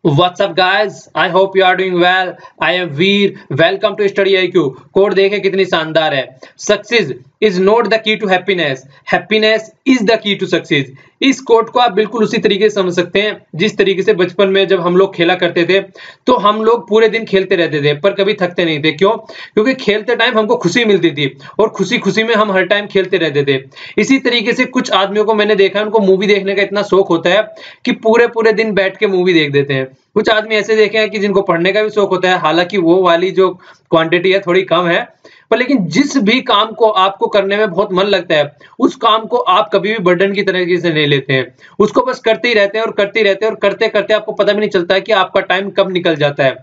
What's up guys? I hope you are doing well. I am Veer. Welcome to Study IQ. Code देखें कितनी शानदार है. Success is not the key to happiness. Happiness is the key to success. इस code को आप बिल्कुल उसी तरीके से समझ सकते हैं जिस तरीके से बचपन में जब हम लोग खेला करते थे तो हम लोग पूरे दिन खेलते रहते थे पर कभी थकते नहीं थे. क्यों? क्योंकि खेलते टाइम हमको खुशी मिलती थी और खुशी खुशी में हम हर टाइम खेलते रहते थे. इसी तरीके से कुछ आदमियों को मैंने देखा है, उनको मूवी देखने का इतना शौक होता है कि पूरे पूरे दिन बैठ के मूवी देख देते हैं. कुछ आदमी ऐसे देखे हैं कि जिनको पढ़ने का भी शौक होता है, हालांकि वो वाली जो क्वांटिटी है थोड़ी कम है, पर लेकिन जिस भी काम को आपको करने में बहुत मन लगता है उस काम को आप कभी भी बर्डन की तरीके से नहीं लेते हैं. उसको बस करते ही रहते हैं और करते ही रहते हैं और करते करते आपको पता भी नहीं चलता है कि आपका टाइम कब निकल जाता है.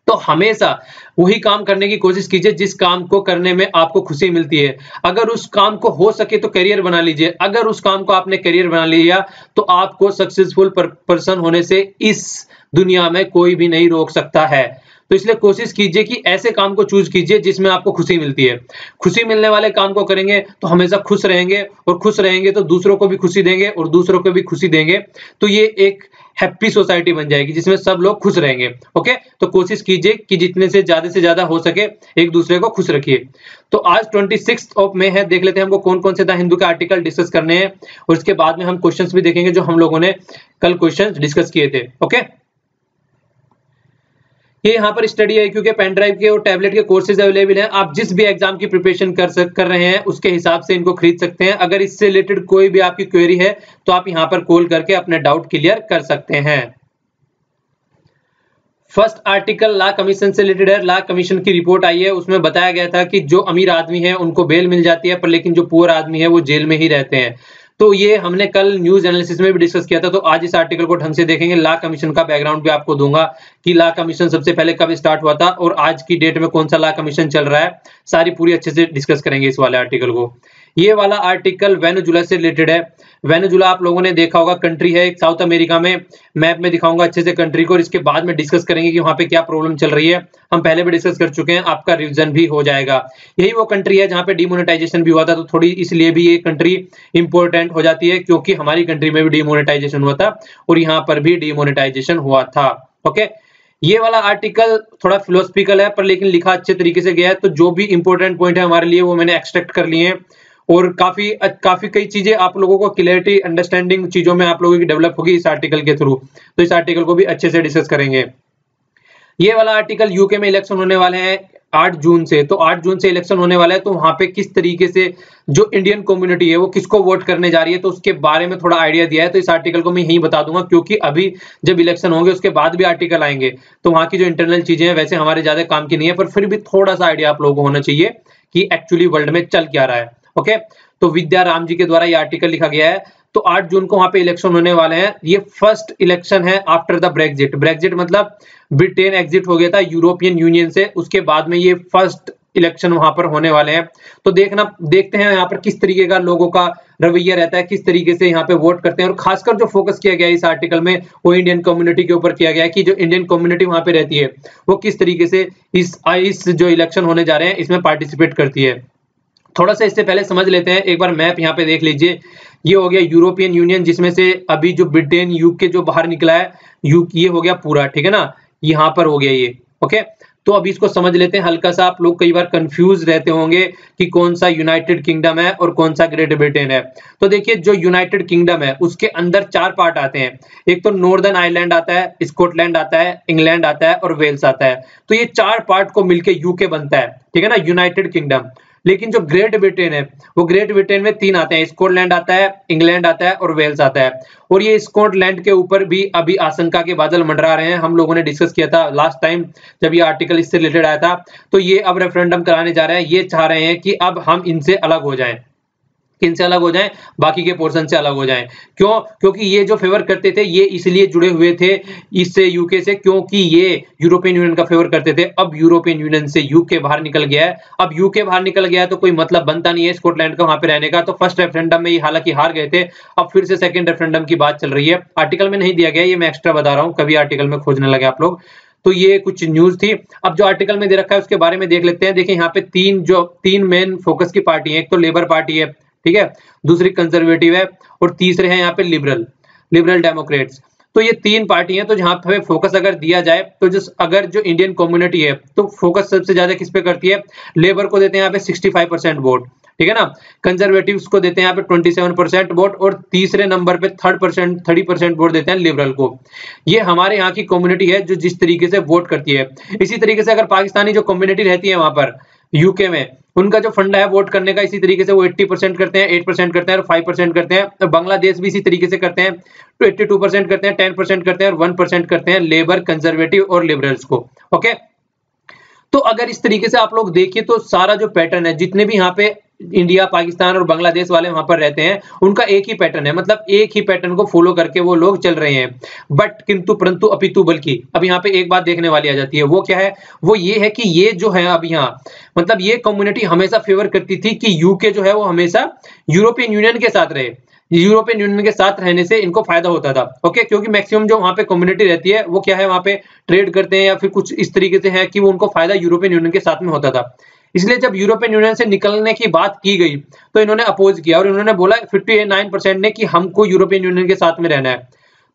तो हमेशा वही काम करने की कोशिश कीजिए जिस काम को करने में आपको खुशी मिलती है. अगर उस काम को हो सके तो करियर बना लीजिए. अगर उस काम को आपने करियर बना लिया तो आपको सक्सेसफुल पर्सन होने से इस दुनिया में कोई भी नहीं रोक सकता है. तो इसलिए कोशिश कीजिए कि ऐसे काम को चूज कीजिए जिसमें आपको खुशी मिलती है. खुशी मिलने वाले काम को करेंगे तो हमेशा खुश रहेंगे और खुश रहेंगे तो दूसरों को भी खुशी देंगे और दूसरों को भी खुशी देंगे. तो ये एक हैप्पी सोसाइटी बन जाएगी जिसमें सब लोग खुश रहेंगे. ओके, तो कोशिश कीजिए कि जितने से ज्यादा हो सके एक दूसरे को खुश रखिए. तो आज 26 मई है. देख लेते हैं हमको कौन कौन से द हिंदू के आर्टिकल डिस्कस करने हैं और इसके बाद में हम क्वेश्चंस भी देखेंगे जो हम लोगों ने कल क्वेश्चंस डिस्कस किए थे. ओके, ये यहाँ पर स्टडी IQ के पेन ड्राइव के और टैबलेट के कोर्सेज अवेलेबल हैं. आप जिस भी एग्जाम की प्रिपरेशन कर रहे हैं उसके हिसाब से इनको खरीद सकते हैं. अगर इससे रिलेटेड कोई भी आपकी क्वेरी है तो आप यहाँ पर कॉल करके अपने डाउट क्लियर कर सकते हैं. फर्स्ट आर्टिकल लॉ कमीशन से रिलेटेड है. लॉ कमीशन की रिपोर्ट आई है, उसमें बताया गया था कि जो अमीर आदमी है उनको बेल मिल जाती है पर लेकिन जो पुअर आदमी है वो जेल में ही रहते हैं. तो ये हमने कल न्यूज एनालिसिस में भी डिस्कस किया था. तो आज इस आर्टिकल को ढंग से देखेंगे. लॉ कमीशन का बैकग्राउंड भी आपको दूंगा कि लॉ कमीशन सबसे पहले कब स्टार्ट हुआ था और आज की डेट में कौन सा लॉ कमीशन चल रहा है. सारी पूरी अच्छे से डिस्कस करेंगे इस वाले आर्टिकल को. ये वाला आर्टिकल वेनेजुला से रिलेटेड है. वेनेजुला आप लोगों ने देखा होगा, कंट्री है एक साउथ अमेरिका में. मैप में दिखाऊंगा अच्छे से कंट्री को और इसके बाद में डिस्कस करेंगे कि वहां पे क्या प्रॉब्लम चल रही है. हम पहले भी डिस्कस कर चुके हैं, आपका रिवीजन भी हो जाएगा. यही वो कंट्री है जहां पे डिमोनेटाइजेशन भी हुआ था. तो थोड़ी इसलिए भी ये कंट्री इंपॉर्टेंट हो जाती है क्योंकि हमारी कंट्री में भी डिमोनेटाइजेशन हुआ था और यहाँ पर भी डिमोनेटाइजेशन हुआ था. ओके, ये वाला आर्टिकल थोड़ा फिलोसफिकल है पर लेकिन लिखा अच्छे तरीके से गया है. तो जो भी इंपॉर्टेंट पॉइंट है हमारे लिए वो मैंने एक्सट्रैक्ट कर लिए हैं और काफी कई चीजें आप लोगों को क्लियरिटी अंडरस्टैंडिंग चीजों में आप लोगों की डेवलप होगी इस आर्टिकल के थ्रू. तो इस आर्टिकल को भी अच्छे से डिस्कस करेंगे. ये वाला आर्टिकल यूके में इलेक्शन होने वाले हैं 8 जून से. तो 8 जून से इलेक्शन होने वाला है तो वहां पे किस तरीके से जो इंडियन कम्युनिटी है वो किसको वोट करने जा रही है तो उसके बारे में थोड़ा आइडिया दिया है. तो इस आर्टिकल को मैं यहीं बता दूंगा क्योंकि अभी जब इलेक्शन होंगे उसके बाद भी आर्टिकल आएंगे तो वहां की जो इंटरनल चीजें हैं वैसे हमारे ज्यादा काम की नहीं है पर फिर भी थोड़ा सा आइडिया आप लोगों को होना चाहिए कि एक्चुअली वर्ल्ड में चल क्या रहा है. ओके, तो विद्या राम जी के द्वारा ये आर्टिकल लिखा गया है. तो 8 जून को वहां पे इलेक्शन होने वाले हैं. ये फर्स्ट इलेक्शन है आफ्टर द ब्रेक्जिट. ब्रेक्जिट मतलब ब्रिटेन एग्जिट हो गया था यूरोपियन यूनियन से, उसके बाद में ये फर्स्ट इलेक्शन वहां पर होने वाले हैं. तो देखते हैं यहाँ पर किस तरीके का लोगों का रवैया रहता है, किस तरीके से यहाँ पे वोट करते हैं. और खासकर जो फोकस किया गया है इस आर्टिकल में वो इंडियन कम्युनिटी के ऊपर किया गया है कि जो इंडियन कम्युनिटी वहां पे रहती है वो किस तरीके से इस जो इलेक्शन होने जा रहे हैं इसमें पार्टिसिपेट करती है. थोड़ा सा इससे पहले समझ लेते हैं. एक बार मैप यहाँ पे देख लीजिए. ये हो गया यूरोपियन यूनियन जिसमें से अभी जो ब्रिटेन यूके जो बाहर निकला है ये हो गया पूरा, ठीक है ना, यहाँ पर हो गया ये. ओके, तो अभी इसको समझ लेते हैं हल्का सा. आप लोग कई बार कंफ्यूज रहते होंगे कि कौन सा यूनाइटेड किंगडम है और कौन सा ग्रेट ब्रिटेन है. तो देखिए जो यूनाइटेड किंगडम है उसके अंदर 4 पार्ट आते हैं. एक तो नॉर्दर्न आयरलैंड आता है, स्कॉटलैंड आता है, इंग्लैंड आता है और वेल्स आता है. तो ये 4 पार्ट को मिलकर यूके बनता है, ठीक है ना, यूनाइटेड किंगडम. लेकिन जो ग्रेट ब्रिटेन है वो ग्रेट ब्रिटेन में 3 आते हैं, स्कॉटलैंड आता है, इंग्लैंड आता है और वेल्स आता है. और ये स्कॉटलैंड के ऊपर भी अभी आशंका के बादल मंडरा रहे हैं. हम लोगों ने डिस्कस किया था लास्ट टाइम जब ये आर्टिकल इससे रिलेटेड आया था. तो ये अब रेफरेंडम कराने जा रहे हैं. ये चाह रहे हैं कि अब हम इनसे अलग हो जाएं. किनसे अलग हो जाएं? बाकी के पोर्शन से अलग हो जाएं. क्यों? क्योंकि ये जो फेवर करते थे ये इसलिए जुड़े हुए थे इससे यूके से क्योंकि ये यूरोपियन यूनियन का फेवर करते थे. अब यूरोपियन यूनियन से यूके बाहर निकल गया है. अब यूके बाहर निकल गया है तो कोई मतलब बनता नहीं है स्कॉटलैंड का वहां पे रहने का. तो फर्स्ट रेफरेंडम में ये हालांकि हार गए थे, अब फिर से सेकंड रेफरेंडम की बात चल रही है. आर्टिकल में नहीं दिया गया, ये मैं एक्स्ट्रा बता रहा हूँ, कभी आर्टिकल में खोजने लगे आप लोग. तो ये कुछ न्यूज थी. अब जो आर्टिकल में दे रखा है उसके बारे में देख लेते हैं. देखिए यहाँ पे तीन मेन फोकस की पार्टी है. एक तो लेबर पार्टी है, ठीक है, दूसरी कंजर्वेटिव है और तीसरे हैं यहाँ पे लिबरल डेमोक्रेट्स. तो ये 3 पार्टी हैं, तो जहां पे फोकस अगर दिया जाए तो अगर जो इंडियन कम्युनिटी है तो फोकस सबसे ज्यादा किस पे करती है, लेबर को देते हैं यहाँ पे 65% वोट, ठीक है ना, कंजर्वेटिव्स को देते हैं यहाँ पे 27% वोट, और तीसरे नंबर पे 30% वोट देते हैं लिबरल को। ये हमारे यहाँ की कम्युनिटी है जो जिस तरीके से वोट करती है। इसी तरीके से अगर पाकिस्तानी जो कम्युनिटी रहती है वहां पर यूके में, उनका जो फंडा है वोट करने का, इसी तरीके से वो 80% करते हैं, 8% करते हैं और 5% करते हैं। तो बांग्लादेश भी इसी तरीके से करते हैं, तो 82% करते हैं, 10% करते हैं और 1% करते हैं लेबर, कंजर्वेटिव और लिबरल्स को। ओके, तो अगर इस तरीके से आप लोग देखिए तो सारा जो पैटर्न है, जितने भी यहाँ पे इंडिया, पाकिस्तान और बांग्लादेश वाले वहां पर रहते हैं, उनका एक ही पैटर्न है, मतलब एक ही पैटर्न को फॉलो करके वो लोग चल रहे हैं। बट किंतु परंतु अपितु बल्कि अब यहाँ पे एक बात देखने वाली आ जाती है, वो क्या है, वो ये है कि ये जो है अब यहाँ मतलब ये कम्युनिटी हमेशा फेवर करती थी कि यूके जो है वो हमेशा यूरोपियन यूनियन के साथ रहे, यूरोपियन यूनियन के साथ रहने से इनको फायदा होता था। ओके, क्योंकि मैक्सिमम जो वहां पे कम्युनिटी रहती है वो क्या है, वहां पे ट्रेड करते हैं या फिर कुछ इस तरीके से है कि वो उनको फायदा यूरोपियन यूनियन के साथ में होता था। इसलिए जब यूरोपियन यूनियन से निकलने की बात की गई तो इन्होंने अपोज किया और इन्होंने बोला 59% ने कि हमको यूरोपियन यूनियन के साथ में रहना है।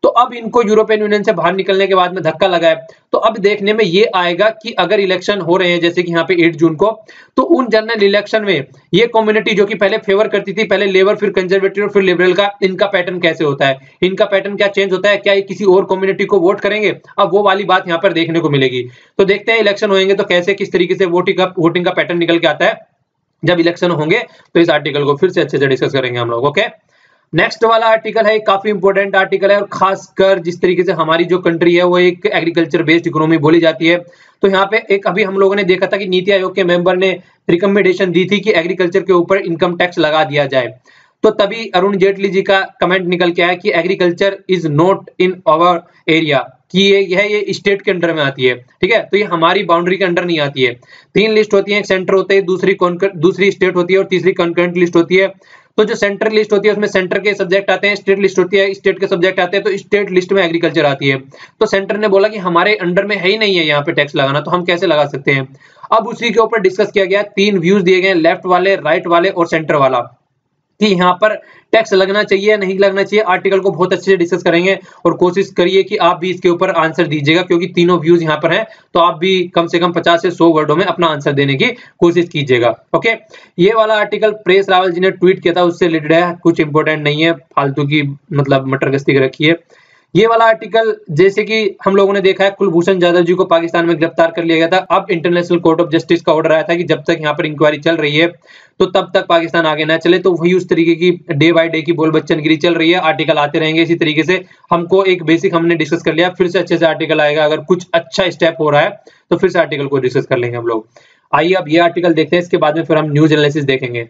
तो अब इनको यूरोपियन यूनियन से बाहर निकलने के बाद में धक्का लगा है। तो अब देखने में ये आएगा कि अगर इलेक्शन हो रहे हैं जैसे कि यहाँ पे 8 जून को, तो उन जनरल इलेक्शन में ये कम्युनिटी जो कि पहले फेवर करती थी, पहले लेबर फिर कंजर्वेटिव फिर लिबरल का, इनका पैटर्न कैसे होता है, इनका पैटर्न क्या चेंज होता है, क्या ये किसी और कम्युनिटी को वोट करेंगे, अब वो वाली बात यहाँ पर देखने को मिलेगी। तो देखते हैं इलेक्शन होंगे तो कैसे किस तरीके से वोटिंग का पैटर्न निकल के आता है। जब इलेक्शन होंगे तो इस आर्टिकल को फिर से अच्छे से डिस्कस करेंगे हम लोग। ओके, नेक्स्ट वाला आर्टिकल है, काफी इंपॉर्टेंट आर्टिकल है, और खासकर जिस तरीके से हमारी जो कंट्री है वो एक एग्रीकल्चर बेस्ड इकोनॉमी बोली जाती है। तो यहाँ पे एक अभी हम लोगों ने देखा था कि नीति आयोग के मेंबर ने रिकमेंडेशन दी थी कि एग्रीकल्चर के ऊपर इनकम टैक्स लगा दिया जाए। तो तभी अरुण जेटली जी का कमेंट निकल के आया कि agriculture is not in our area, कि ये स्टेट के अंडर में आती है, ठीक है, तो ये हमारी बाउंड्री के अंडर नहीं आती है। 3 लिस्ट होती है, एक सेंटर होता है, दूसरी स्टेट होती है और तीसरी कॉन्करेंट लिस्ट होती है। तो जो सेंटर लिस्ट होती है उसमें सेंटर के सब्जेक्ट आते हैं, स्टेट लिस्ट होती है स्टेट के सब्जेक्ट आते हैं, तो स्टेट लिस्ट में एग्रीकल्चर आती है। तो सेंटर ने बोला कि हमारे अंडर में है ही नहीं है यहाँ पे टैक्स लगाना, तो हम कैसे लगा सकते हैं। अब उसी के ऊपर डिस्कस किया गया, 3 व्यूज दिए गए, लेफ्ट वाले, राइट वाले और सेंटर वाला, कि यहाँ पर टैक्स लगना चाहिए या नहीं लगना चाहिए। आर्टिकल को बहुत अच्छे से डिस्कस करेंगे और कोशिश करिए कि आप भी इसके ऊपर आंसर दीजिएगा, क्योंकि तीनों व्यूज यहाँ पर हैं, तो आप भी कम से कम 50 से 100 वर्डों में अपना आंसर देने की कोशिश कीजिएगा। ओके, ये वाला आर्टिकल प्रेस रावल जी ने ट्वीट किया था, उससे रिलेटेड है, कुछ इंपॉर्टेंट नहीं है, फालतू की मतलब मटर गश्ती रखी है। ये वाला आर्टिकल जैसे कि हम लोगों ने देखा है, कुलभूषण जाधव जी को पाकिस्तान में गिरफ्तार कर लिया गया था। अब इंटरनेशनल कोर्ट ऑफ जस्टिस का ऑर्डर आया था कि जब तक यहाँ पर इंक्वायरी चल रही है तो तब तक पाकिस्तान आगे ना चले। तो वही उस तरीके की डे बाय डे की बोल बच्चनगिरी चल रही है, आर्टिकल आते रहेंगे इसी तरीके से। हमको एक बेसिक हमने डिस्कस कर लिया, फिर से अच्छे से आर्टिकल आएगा, अगर कुछ अच्छा स्टेप हो रहा है तो फिर से आर्टिकल को डिस्कस कर लेंगे हम लोग। आइए अब ये आर्टिकल देखते हैं, इसके बाद में फिर हम न्यूज एनालिसिस देखेंगे।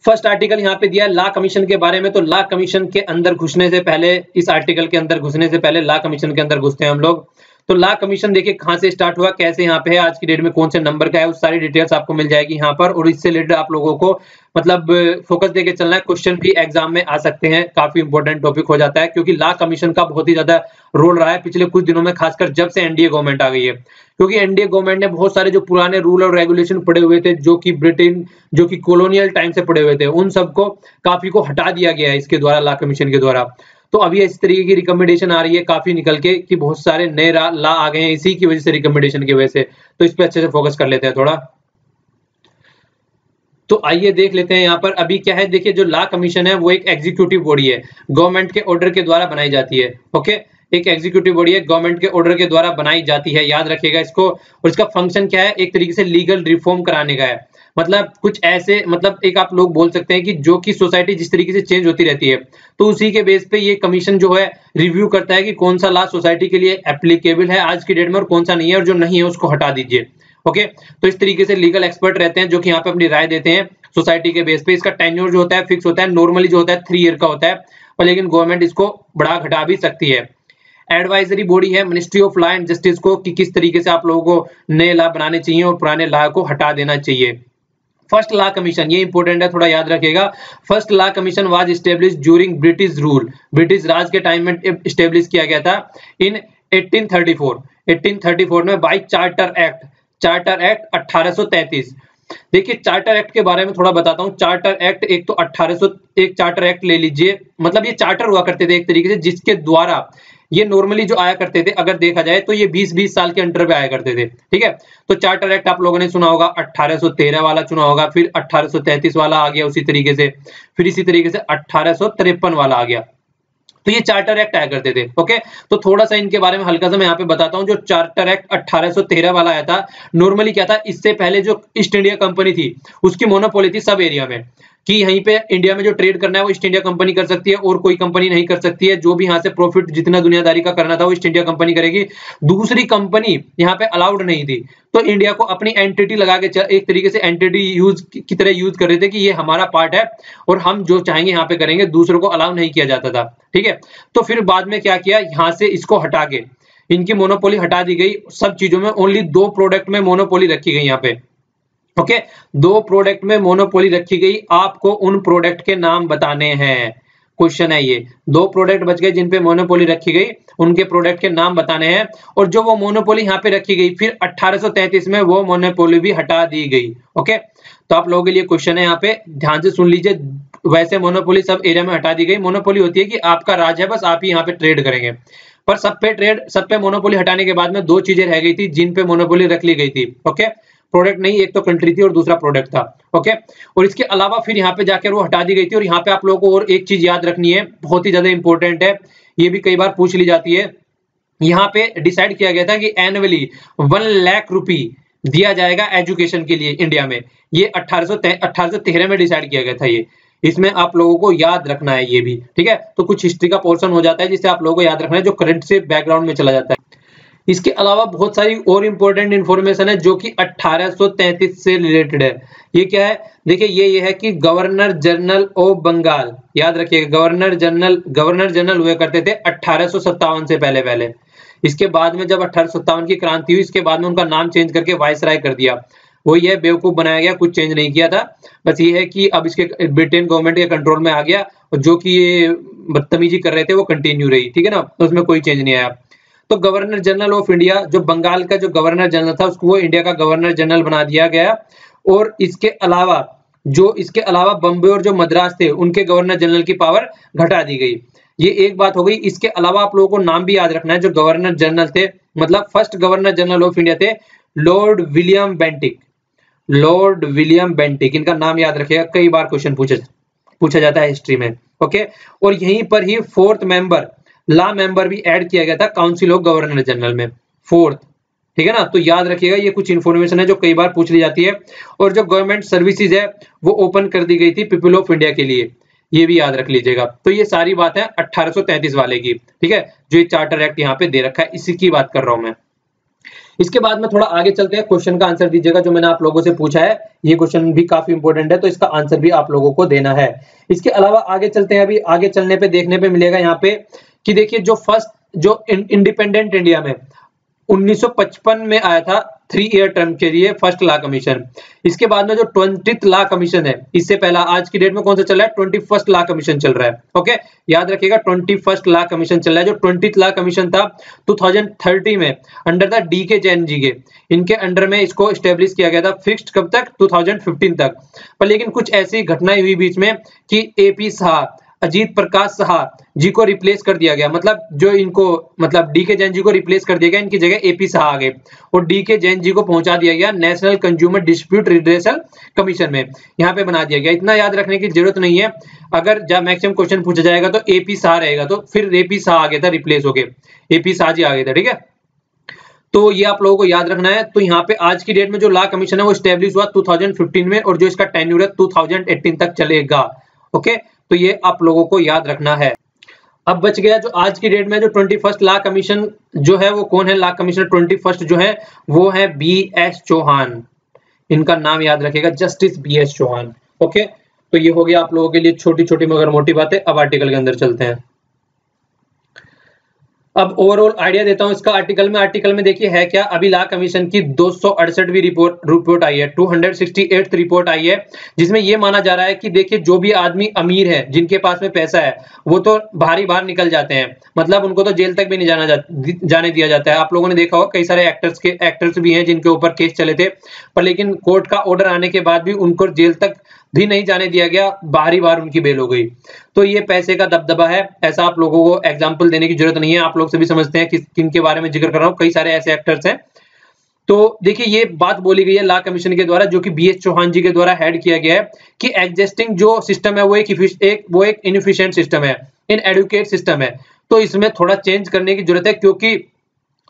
फर्स्ट आर्टिकल यहाँ पे दिया है लॉ कमीशन के बारे में। तो लॉ कमीशन के अंदर घुसने से पहले, इस आर्टिकल के अंदर घुसने से पहले लॉ कमीशन के अंदर घुसते हैं हम लोग। तो लॉ कमीशन देखिए कहाँ से स्टार्ट हुआ, कैसे यहाँ पे है, आज की डेट में कौन से नंबर का है, उस सारी डिटेल्स आपको मिल जाएगी यहाँ पर। और इससे रिलेटेड आप लोगों को मतलब फोकस देके चलना है, क्वेश्चन भी एग्जाम में आ सकते हैं, काफी इंपॉर्टेंट टॉपिक हो जाता है, क्योंकि लॉ कमीशन का बहुत ही ज्यादा रोल रहा है पिछले कुछ दिनों में, खासकर जब से एनडीए गवर्नमेंट आ गई है। क्योंकि एनडीए गवर्नमेंट ने बहुत सारे जो पुराने रूल और रेगुलेशन पड़े हुए थे, जो कि ब्रिटेन, जो कि कॉलोनियल टाइम से पड़े हुए थे, उन सबको काफी को हटा दिया गया है इसके द्वारा, लॉ कमीशन के द्वारा। तो अभी इस तरीके की रिकमेंडेशन आ रही है काफी निकल के कि बहुत सारे नए लॉ आ गए हैं इसी की वजह से, रिकमेंडेशन की वजह से। तो इस पे अच्छे से फोकस कर लेते हैं थोड़ा। तो आइए देख लेते हैं यहाँ पर अभी क्या है। देखिए जो लॉ कमीशन है वो एक एग्जीक्यूटिव बॉडी है, गवर्नमेंट के ऑर्डर के द्वारा बनाई जाती है। ओके, एक एग्जीक्यूटिव बॉडी है, गवर्नमेंट के ऑर्डर के द्वारा बनाई जाती है, याद रखिएगा इसको। और इसका फंक्शन क्या है, एक तरीके से लीगल रिफॉर्म कराने का है। मतलब कुछ ऐसे, मतलब एक आप लोग बोल सकते हैं कि जो कि सोसाइटी जिस तरीके से चेंज होती रहती है, तो उसी के बेस पे ये कमीशन जो है रिव्यू करता है कि कौन सा लॉ सोसाइटी के लिए एप्लीकेबल है आज की डेट में और कौन सा नहीं है, और जो नहीं है उसको हटा दीजिए। ओके, तो इस तरीके से लीगल एक्सपर्ट रहते हैं जो कि यहाँ पे अपनी राय देते हैं सोसाइटी के बेस पे। इसका टेन्योर जो होता है फिक्स होता है, नॉर्मली जो होता है 3 ईयर का होता है, पर लेकिन गवर्नमेंट इसको बढ़ा घटा भी सकती है। एडवाइजरी बॉडी है ministry of law and justice को, कि किस तरीके से आप लोगों को नए लॉ बनाने चाहिए और पुराने लॉ को हटा देना चाहिए। फर्स्ट लॉ कमीशन, ये इंपॉर्टेंट है, थोड़ा याद रखिएगा। First law commission was established during British rule, British Raj के टाइम में एस्टेब्लिश किया गया था इन 1834 में बाय चार्टर एक्ट 1833। देखिए चार्टर एक्ट के बारे में थोड़ा बताता हूँ। चार्टर एक्ट एक तो 1801 चार्टर एक्ट ले लीजिए, मतलब ये चार्टर हुआ करते थे एक तरीके से, जिसके द्वारा ये नॉर्मली जो आया करते थे, अगर देखा जाए तो ये 20-20 साल के अंडर पे आया करते थे, ठीक है। तो चार्टर एक्ट आप लोगों ने सुना होगा, 1813 वाला सुना होगा, फिर 1833 वाला आ गया उसी तरीके से, फिर इसी तरीके से 1853 वाला आ गया। तो ये चार्टर एक्ट आया करते थे, ओके। तो थोड़ा सा इनके बारे में हल्का सा मैं यहाँ पे बताता हूँ। जो चार्टर एक्ट 1813 वाला आया था, नॉर्मली क्या था, इससे पहले जो ईस्ट इंडिया कंपनी थी उसकी मोनोपोली थी सब एरिया में, कि यहीं पे इंडिया में जो ट्रेड करना है वो ईस्ट इंडिया कंपनी कर सकती है और कोई कंपनी नहीं कर सकती है। जो भी यहाँ से प्रॉफिट जितना दुनियादारी का करना था वो ईस्ट इंडिया कंपनी करेगी, दूसरी कंपनी यहाँ पे अलाउड नहीं थी। तो इंडिया को अपनी एंटिटी लगा के एक तरीके से एंटिटी यूज की तरह यूज कर रहे थे कि ये हमारा पार्ट है और हम जो चाहेंगे यहाँ पे करेंगे, दूसरों को अलाउ नहीं किया जाता था, ठीक है। तो फिर बाद में क्या किया, यहाँ से इसको हटा के इनकी मोनोपोली हटा दी गई, सब चीजों में ओनली 2 प्रोडक्ट में मोनोपोली रखी गई यहाँ पे, ओके। 2 प्रोडक्ट में मोनोपोली रखी गई, आपको उन प्रोडक्ट के नाम बताने हैं। क्वेश्चन है ये, 2 प्रोडक्ट बच गए जिन पे मोनोपोली रखी गई, उनके प्रोडक्ट के नाम बताने हैं। और जो वो मोनोपोली यहाँ पे रखी गई, फिर 1833 में वो मोनोपोली भी हटा दी गई, ओके। तो आप लोगों के लिए क्वेश्चन है यहाँ पे, ध्यान से सुन लीजिए। वैसे मोनोपोली सब एरिया में हटा दी गई। मोनोपोली होती है कि आपका राज है, बस आप ही यहाँ पे ट्रेड करेंगे। पर सब पे मोनोपोली हटाने के बाद में 2 चीजें रह गई थी जिन पे मोनोपोली रख ली गई थी, ओके। प्रोडक्ट नहीं, एक तो कंट्री थी और दूसरा प्रोडक्ट था, ओके। और इसके अलावा फिर यहाँ पे जाकर वो हटा दी गई थी। और यहाँ पे आप लोगों को और एक चीज याद रखनी है, बहुत ही ज्यादा इंपॉर्टेंट है, ये भी कई बार पूछ ली जाती है। यहाँ पे डिसाइड किया गया था कि एनुअली 1 लाख रुपी दिया जाएगा एजुकेशन के लिए इंडिया में। ये 1813 में डिसाइड किया गया था ये। इसमें आप लोगों को याद रखना है ये भी, ठीक है। तो कुछ हिस्ट्री का पोर्शन हो जाता है जिससे आप लोगों को याद रखना है, जो करंट से बैकग्राउंड में चला जाता है। इसके अलावा बहुत सारी और इंपॉर्टेंट इंफॉर्मेशन है जो कि 1833 से रिलेटेड है। ये क्या है, देखिए ये है कि गवर्नर जनरल ऑफ बंगाल, याद रखिएगा, गवर्नर जनरल हुए करते थे 1857 से पहले। इसके बाद में जब 1857 की क्रांति हुई, इसके बाद में उनका नाम चेंज करके वायसराय कर दिया। वो ये बेवकूफ बनाया गया, कुछ चेंज नहीं किया था। बस ये है कि अब इसके ब्रिटेन गवर्नमेंट के कंट्रोल में आ गया, और जो कि ये बदतमीजी कर रहे थे वो कंटिन्यू रही, ठीक है ना, तो उसमें कोई चेंज नहीं आया। तो गवर्नर जनरल ऑफ इंडिया, जो बंगाल का जो गवर्नर जनरल था उसको वो इंडिया का गवर्नर जनरल बना दिया गया। और इसके अलावा बम्बे और जो मद्रास थे उनके गवर्नर जनरल की पावर घटा दी गई। ये एक बात हो गई। इसके अलावा आप लोगों को नाम भी याद रखना है, जो गवर्नर जनरल थे, मतलब first governor general of India थे लॉर्ड विलियम बेंटिक। इनका नाम याद रखिएगा, कई बार क्वेश्चन पूछा जाता है हिस्ट्री में, ओके। और यहीं पर ही 4th लॉ मेंबर भी ऐड किया गया था काउंसिल ऑफ गवर्नर जनरल में, 4th, ठीक है ना। तो याद रखिएगा, ये कुछ इन्फॉर्मेशन है जो कई बार पूछ ली जाती है। और जो गवर्नमेंट सर्विसेज है वो ओपन कर दी गई थी पीपल ऑफ इंडिया के लिए, ये भी याद रख लीजिएगा। तो ये सारी बात है 1833 वाले की, ठीक है, जो ये चार्टर एक्ट यहाँ पे दे रखा है, इसी की बात कर रहा हूं मैं। इसके बाद में थोड़ा आगे चलते हैं, क्वेश्चन का आंसर दीजिएगा जो मैंने आप लोगों से पूछा है। ये क्वेश्चन भी काफी इंपॉर्टेंट है, तो इसका आंसर भी आप लोगों को देना है। इसके अलावा आगे चलते हैं, अभी आगे चलने पे देखने पे मिलेगा यहाँ पे कि देखिए जो इंडिपेंडेंट इंडिया में 1955 में आया था 3 ईयर टर्म के लिए फर्स्ट लॉ कमीशन। इसके बाद में जो 20th लॉ कमीशन है, इससे पहला आज की डेट में कौन सा चल रहा है, 21st लॉ कमीशन चल रहा है, ओके। याद रखिएगा 21st लॉ कमीशन चल रहा है। जो 20th लॉ कमीशन था 2030 में under the DK Jain ji के, इनके अंडर में इसको स्टेब्लिश किया गया था। फिक्स्ड कब तक, 2015 तक। पर लेकिन कुछ ऐसी घटनाएं हुई बीच में कि एपी शाह, अजीत प्रकाश शाह जी को रिप्लेस कर दिया गया, मतलब डीके जैन जी को रिप्लेस कर दिया गया, इनकी जगह एपी शाह आ गए और डीके जैन जी को पहुंचा दिया गया national consumer dispute redressal commission में, यहाँ पे बना दिया गया। इतना याद रखने की जरूरत नहीं है, अगर जब मैक्सिमम क्वेश्चन पूछा जाएगा तो एपी शाह रहेगा, तो फिर एपी शाह आ गया था, रिप्लेस हो गए, एपी शाह जी आ गए थे, ठीक है। तो ये आप लोगों को याद रखना है। तो यहाँ पे आज की डेट में जो लॉ कमीशन है वो स्टैब्लिश हुआ 2015 में, और जो इसका टेन्यूर है 2018 तक चलेगा, ओके। तो ये आप लोगों को याद रखना है। अब बच गया जो आज की डेट में जो 21st लॉ कमीशन जो है वो कौन है, लॉ कमिश्नर 21st जो है वो है BS चौहान। इनका नाम याद रखिएगा, जस्टिस BS चौहान, ओके। तो ये हो गया आप लोगों के लिए छोटी छोटी मगर मोटी बातें। अब आर्टिकल के अंदर चलते हैं। अब ओवरऑल आइडिया देता हूं इसका आर्टिकल में देखिए है क्या। अभी लॉ कमीशन की 268वीं रिपोर्ट आई है, 268th रिपोर्ट आई है, जिसमें यह माना जा रहा है कि देखिए जो भी आदमी अमीर है, जिनके पास में पैसा है, वो तो बाहर निकल जाते हैं, मतलब उनको तो जेल तक भी नहीं जाने दिया जाता है। आप लोगों ने देखा होगा कई सारे एक्टर्स भी हैं जिनके ऊपर केस चले थे, पर लेकिन कोर्ट का ऑर्डर आने के बाद भी उनको जेल तक भी नहीं जाने दिया गया, बाहर उनकी बेल हो गई। तो ये पैसे का दबदबा है, ऐसा आप लोगों को एग्जांपल देने की जरूरत नहीं है, आप लोग सभी समझते हैं किन के बारे में जिक्र कर रहा हूं। कई सारे ऐसे एक्टर्स हैं। तो देखिए ये बात बोली गई है लॉ कमीशन के द्वारा, जो कि BH चौहान जी के द्वारा हेड किया गया है, कि एग्जिस्टिंग जो सिस्टम है वो एक इनएफिशिएंट सिस्टम है, इनएडुकेट सिस्टम है। तो इसमें थोड़ा चेंज करने की जरूरत है, क्योंकि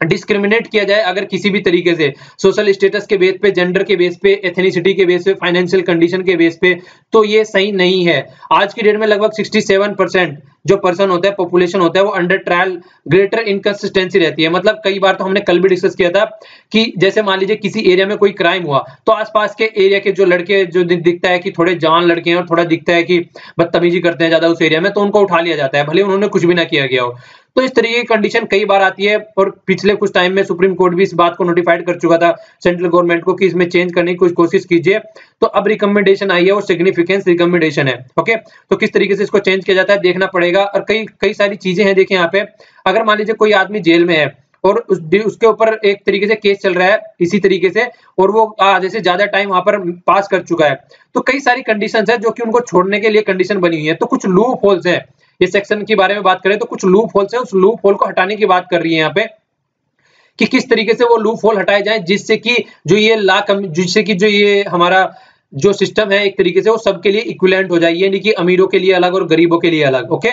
डिस्क्रिमिनेट किया जाए अगर किसी भी तरीके से, सोशल स्टेटस के बेस पे, जेंडर के बेस पे, एथनिसिटी के बेस पे, फाइनेंशियल कंडीशन के बेस पे, तो ये सही नहीं है। आज की डेट में लगभग 67% जो पर्सन होता है, पॉपुलेशन होता है, वो अंडर ट्रायल ग्रेटर इनकंसिस्टेंसी रहती है। मतलब कई बार तो हमने कल भी डिस्कस किया था कि जैसे मान लीजिए किसी एरिया में कोई क्राइम हुआ, तो आसपास के एरिया के जो लड़के, जो दिखता है कि थोड़े जवान लड़के हैं और थोड़ा दिखता है कि बदतमीजी करते हैं ज्यादा उस एरिया में, तो उनको उठा लिया जाता है, भले उन्होंने कुछ भी ना किया गया हो। तो इस तरीके की कंडीशन कई बार आती है, और पिछले कुछ टाइम में सुप्रीम कोर्ट भी इस बात को नोटिफाइड कर चुका था सेंट्रल गवर्नमेंट को कि इसमें चेंज करने की कुछ कोशिश कीजिए। तो अब रिकमेंडेशन आई है, वो सिग्निफिकेंस रिकमेंडेशन है। ओके, तो किस तरीके से इसको चेंज किया जाता है देखना पड़ेगा। और कई सारी चीजें हैं। देखिए यहाँ पे, अगर मान लीजिए कोई आदमी जेल में है और उसके ऊपर एक तरीके से केस चल रहा है इसी तरीके से, और वो आधे से ज्यादा टाइम वहां पर पास कर चुका है, तो कई सारी कंडीशंस है जो कि उनको छोड़ने के लिए कंडीशन बनी हुई है। तो कुछ लूप होल्स है, ये सेक्शन के बारे में बात करें तो कुछ लूप होल्स है, उस लूप होल को हटाने की बात कर रही है यहाँ पे, कि किस तरीके से वो लूप होल हटाए जाए, जिससे कि जो ये हमारा जो सिस्टम है एक तरीके से वो सबके लिए इक्विवेलेंट हो जाए, ये नहीं कि अमीरों के लिए अलग और गरीबों के लिए अलग। ओके,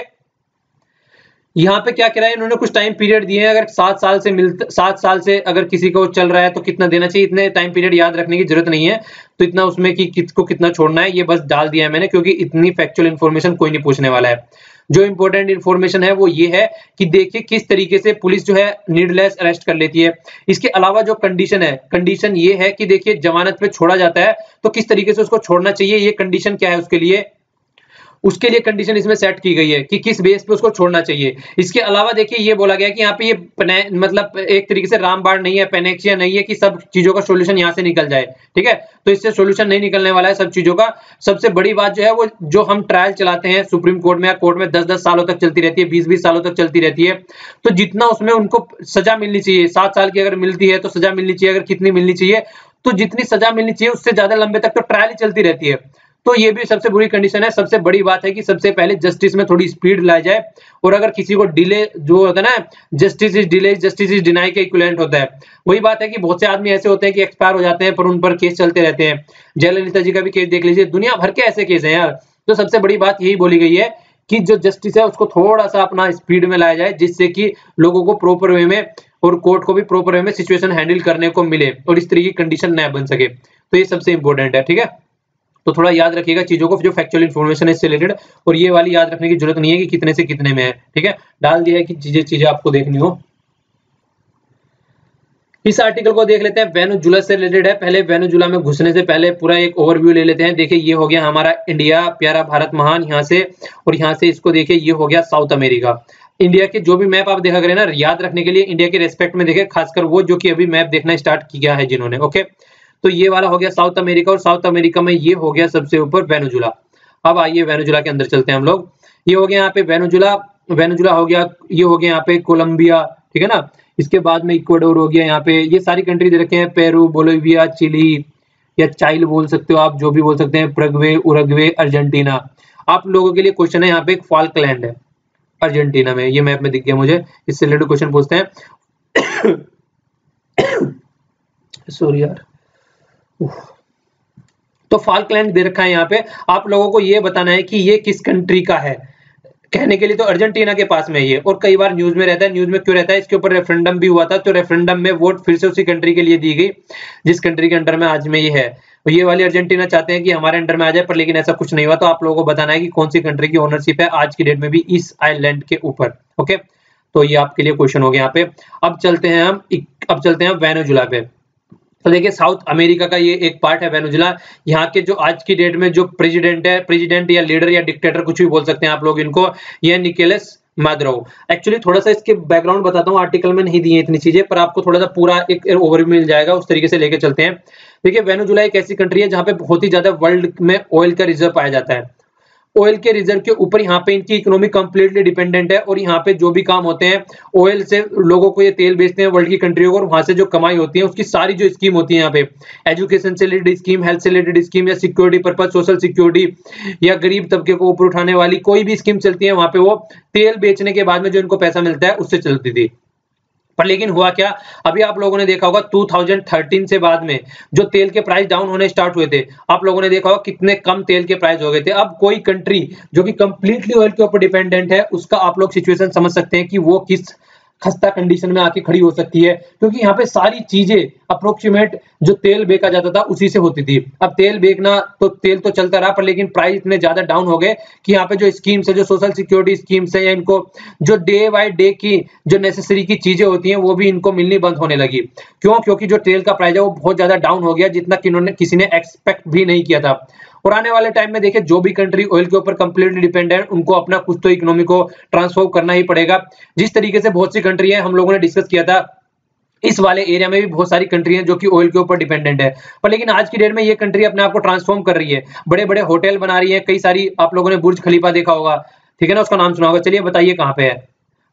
यहाँ पे क्या कह रहा है इन्होंने, कुछ टाइम पीरियड दिए हैं। अगर 7 साल से अगर किसी को चल रहा है तो कितना देना चाहिए, इतने टाइम पीरियड याद रखने की जरूरत नहीं है। तो इतना उसमें कि किसको कितना छोड़ना है, ये बस डाल दिया है मैंने, क्योंकि इतनी फैक्चुअल इन्फॉर्मेशन कोई नहीं पूछने वाला है। जो इंपॉर्टेंट इन्फॉर्मेशन है वो ये है कि देखिए किस तरीके से पुलिस जो है नीडलेस अरेस्ट कर लेती है। इसके अलावा जो कंडीशन ये है कि देखिए जमानत पे छोड़ा जाता है तो किस तरीके से उसको छोड़ना चाहिए, ये कंडीशन क्या है उसके लिए कंडीशन इसमें सेट की गई है कि किस बेस पे उसको छोड़ना चाहिए। इसके अलावा देखिए ये बोला गया कि यहाँ पे ये मतलब एक तरीके से रामबाण नहीं है, पेनेक्सिया नहीं है कि सब चीजों का सॉल्यूशन यहाँ से निकल जाए। ठीक है, तो इससे सॉल्यूशन नहीं निकलने वाला है सब चीजों का। सबसे बड़ी बात जो है वो, जो हम ट्रायल चलाते हैं सुप्रीम कोर्ट में या कोर्ट में 10-10 सालों तक चलती रहती है, 20-20 सालों तक चलती रहती है। तो जितना उसमें उनको सजा मिलनी चाहिए, 7 साल की अगर मिलती है तो सजा मिलनी चाहिए, अगर कितनी मिलनी चाहिए, तो जितनी सजा मिलनी चाहिए उससे ज्यादा लंबे तक तो ट्रायल ही चलती रहती है। तो ये भी सबसे बुरी कंडीशन है। सबसे बड़ी बात है कि सबसे पहले जस्टिस में थोड़ी स्पीड लाई जाए, और अगर किसी को डिले जो होता है ना, justice is delay justice is deny के इक्विवेलेंट होता है। वही बात है कि बहुत से आदमी ऐसे होते हैं कि एक्सपायर हो जाते हैं पर उन पर केस चलते रहते हैं। जयललिता जी का भी केस देख लीजिए, दुनिया भर के ऐसे केस हैं यार। तो सबसे बड़ी बात यही बोली गई है कि जो जस्टिस है उसको थोड़ा सा अपना स्पीड में लाया जाए, जिससे कि लोगों को प्रॉपर वे में और कोर्ट को भी प्रॉपर वे में सिचुएशन हैंडल करने को मिले और इस तरीके की कंडीशन न बन सके। तो ये सबसे इंपॉर्टेंट है। ठीक है, तो थोड़ा याद रखिएगा चीजों को, जो फैक्चुअल इन्फॉर्मेशन है इससे रिलेटेड, और ये वाली याद रखने की जरूरत नहीं है कि कितने से कितने में है। ठीक है, डाल दिया है कि चीजें आपको देखनी हो। इस आर्टिकल को देख लेते हैं, वेनेजुला से रिलेटेड है। पहले वेनेजुला में घुसने से पहले पूरा एक ओवरव्यू ले लेते हैं। देखिए ये हो गया हमारा इंडिया, प्यारा भारत महान, यहाँ से, और यहाँ से इसको देखिए ये हो गया साउथ अमेरिका। इंडिया के जो भी मैप आप देखा करें ना, याद रखने के लिए इंडिया के रेस्पेक्ट में देखें, खासकर वो जो कि अभी मैप देखना स्टार्ट किया है जिन्होंने। ओके, तो ये वाला हो गया साउथ अमेरिका, और साउथ अमेरिका में ये हो गया सबसे ऊपर वेनेजुला। अब आइए वेनेजुला के अंदर चलते हैं हम लोग। ये हो गया यहाँ पे वेनेजुला हो गया, ये हो गया यहाँ पे कोलंबिया। ठीक है ना, इसके बाद में इक्वाडोर हो गया। यहाँ पे ये सारी कंट्री दे रखे हैं, पेरू, बोलिविया, चिली या चाइल बोल सकते हो आप, जो भी बोल सकते हैं, परग्वे, उरुग्वे, अर्जेंटीना। आप लोगों के लिए क्वेश्चन है, यहाँ पे एक फाल्कलैंड है अर्जेंटीना में, ये मैप में दिख गया मुझे, इससे रिलेटेड क्वेश्चन पूछते हैं। सॉरी यार, तो फाल्कलैंड दे रखा है यहाँ पे। आप लोगों को ये बताना है कि ये किस कंट्री का है। कहने के लिए तो अर्जेंटीना के पास में ये, और कई बार न्यूज में रहता है। न्यूज में क्यों रहता है, इसके ऊपर रेफरेंडम भी हुआ था, तो रेफरेंडम में वोट फिर से उसी कंट्री के लिए दी गई जिस कंट्री के अंडर में आज में ये है। तो ये वाली अर्जेंटीना चाहते हैं कि हमारे अंडर में आ जाए, पर लेकिन ऐसा कुछ नहीं हुआ। तो आप लोगों को बताना है कि कौन सी कंट्री की ओनरशिप है आज की डेट में भी इस आइलैंड के ऊपर। ओके, तो ये आपके लिए क्वेश्चन हो गया यहाँ पे। अब चलते हैं वेनेजुला पे। तो देखिए साउथ अमेरिका का ये एक पार्ट है वेनेजुला। यहाँ के जो आज की डेट में जो प्रेसिडेंट या लीडर या डिक्टेटर, कुछ भी बोल सकते हैं आप लोग इनको, ये निकोलस माद्रो। एक्चुअली थोड़ा सा इसके बैकग्राउंड बताता हूँ, आर्टिकल में नहीं दी है इतनी चीजें, पर आपको थोड़ा सा पूरा एक ओवरव्यू मिल जाएगा, उस तरीके से लेके चलते हैं। देखिए वेनेजुला एक ऐसी कंट्री है जहाँ पे बहुत ही ज्यादा वर्ल्ड में ऑयल का रिजर्व पाया जाता है। ऑयल के रिजर्व के ऊपर यहाँ पे इनकी इकोनॉमी कंप्लीटली डिपेंडेंट है, और यहाँ पे जो भी काम होते हैं ऑयल से, लोगों को ये तेल बेचते हैं वर्ल्ड की कंट्रियों को, और वहां से जो कमाई होती है उसकी सारी जो स्कीम होती है यहाँ पे, एजुकेशन से रिलेटेड स्कीम, हेल्थ से रिलेटेड स्कीम, या सिक्योरिटी पर्पज, सोशल सिक्योरिटी, या गरीब तबके को ऊपर उठाने वाली कोई भी स्कीम चलती है वहां पे, वो तेल बेचने के बाद में जो इनको पैसा मिलता है उससे चलती थी। पर लेकिन हुआ क्या, अभी आप लोगों ने देखा होगा 2013 से बाद में जो तेल के प्राइस डाउन होने स्टार्ट हुए थे, आप लोगों ने देखा होगा कितने कम तेल के प्राइस हो गए थे। अब कोई कंट्री जो कि कंप्लीटली ऑयल के ऊपर डिपेंडेंट है, उसका आप लोग सिचुएशन समझ सकते हैं कि वो किस खस्ता कंडीशन में आके खड़ी हो सकती है, क्योंकि यहाँ पे सारी चीजें अप्रोक्सीमेट जो तेल बेचा जाता था उसी से होती थी। अब तेल बेचना तो तेल तो चलता रहा, पर लेकिन प्राइस इतने ज्यादा डाउन हो गए कि यहाँ पे जो स्कीम्स है, जो सोशल सिक्योरिटी स्कीम्स है, या इनको जो डे बाय डे की जो नेसेसरी की चीजें होती हैं वो भी इनको मिलनी बंद होने लगी। क्यों? क्योंकि जो तेल का प्राइस है वो बहुत ज्यादा डाउन हो गया, जितना किसी ने एक्सपेक्ट भी नहीं किया था। और आने वाले टाइम में देखिए जो भी कंट्री ऑयल के ऊपर कंप्लीटली डिपेंडेंट है, उनको अपना कुछ तो इकोनॉमी को ट्रांसफॉर्म करना ही पड़ेगा। जिस तरीके से बहुत सी कंट्री है, हम लोगों ने डिस्कस किया था, इस वाले एरिया में भी बहुत सारी कंट्री हैं जो कि ऑयल के ऊपर डिपेंडेंट है, पर लेकिन आज की डेट में ये कंट्री अपने आप को ट्रांसफॉर्म कर रही है, बड़े बड़े होटल बना रही है, कई सारी, आप लोगों ने बुर्ज खलीफा देखा होगा, ठीक है ना, उसका नाम सुना होगा। चलिए बताइए कहाँ पे है,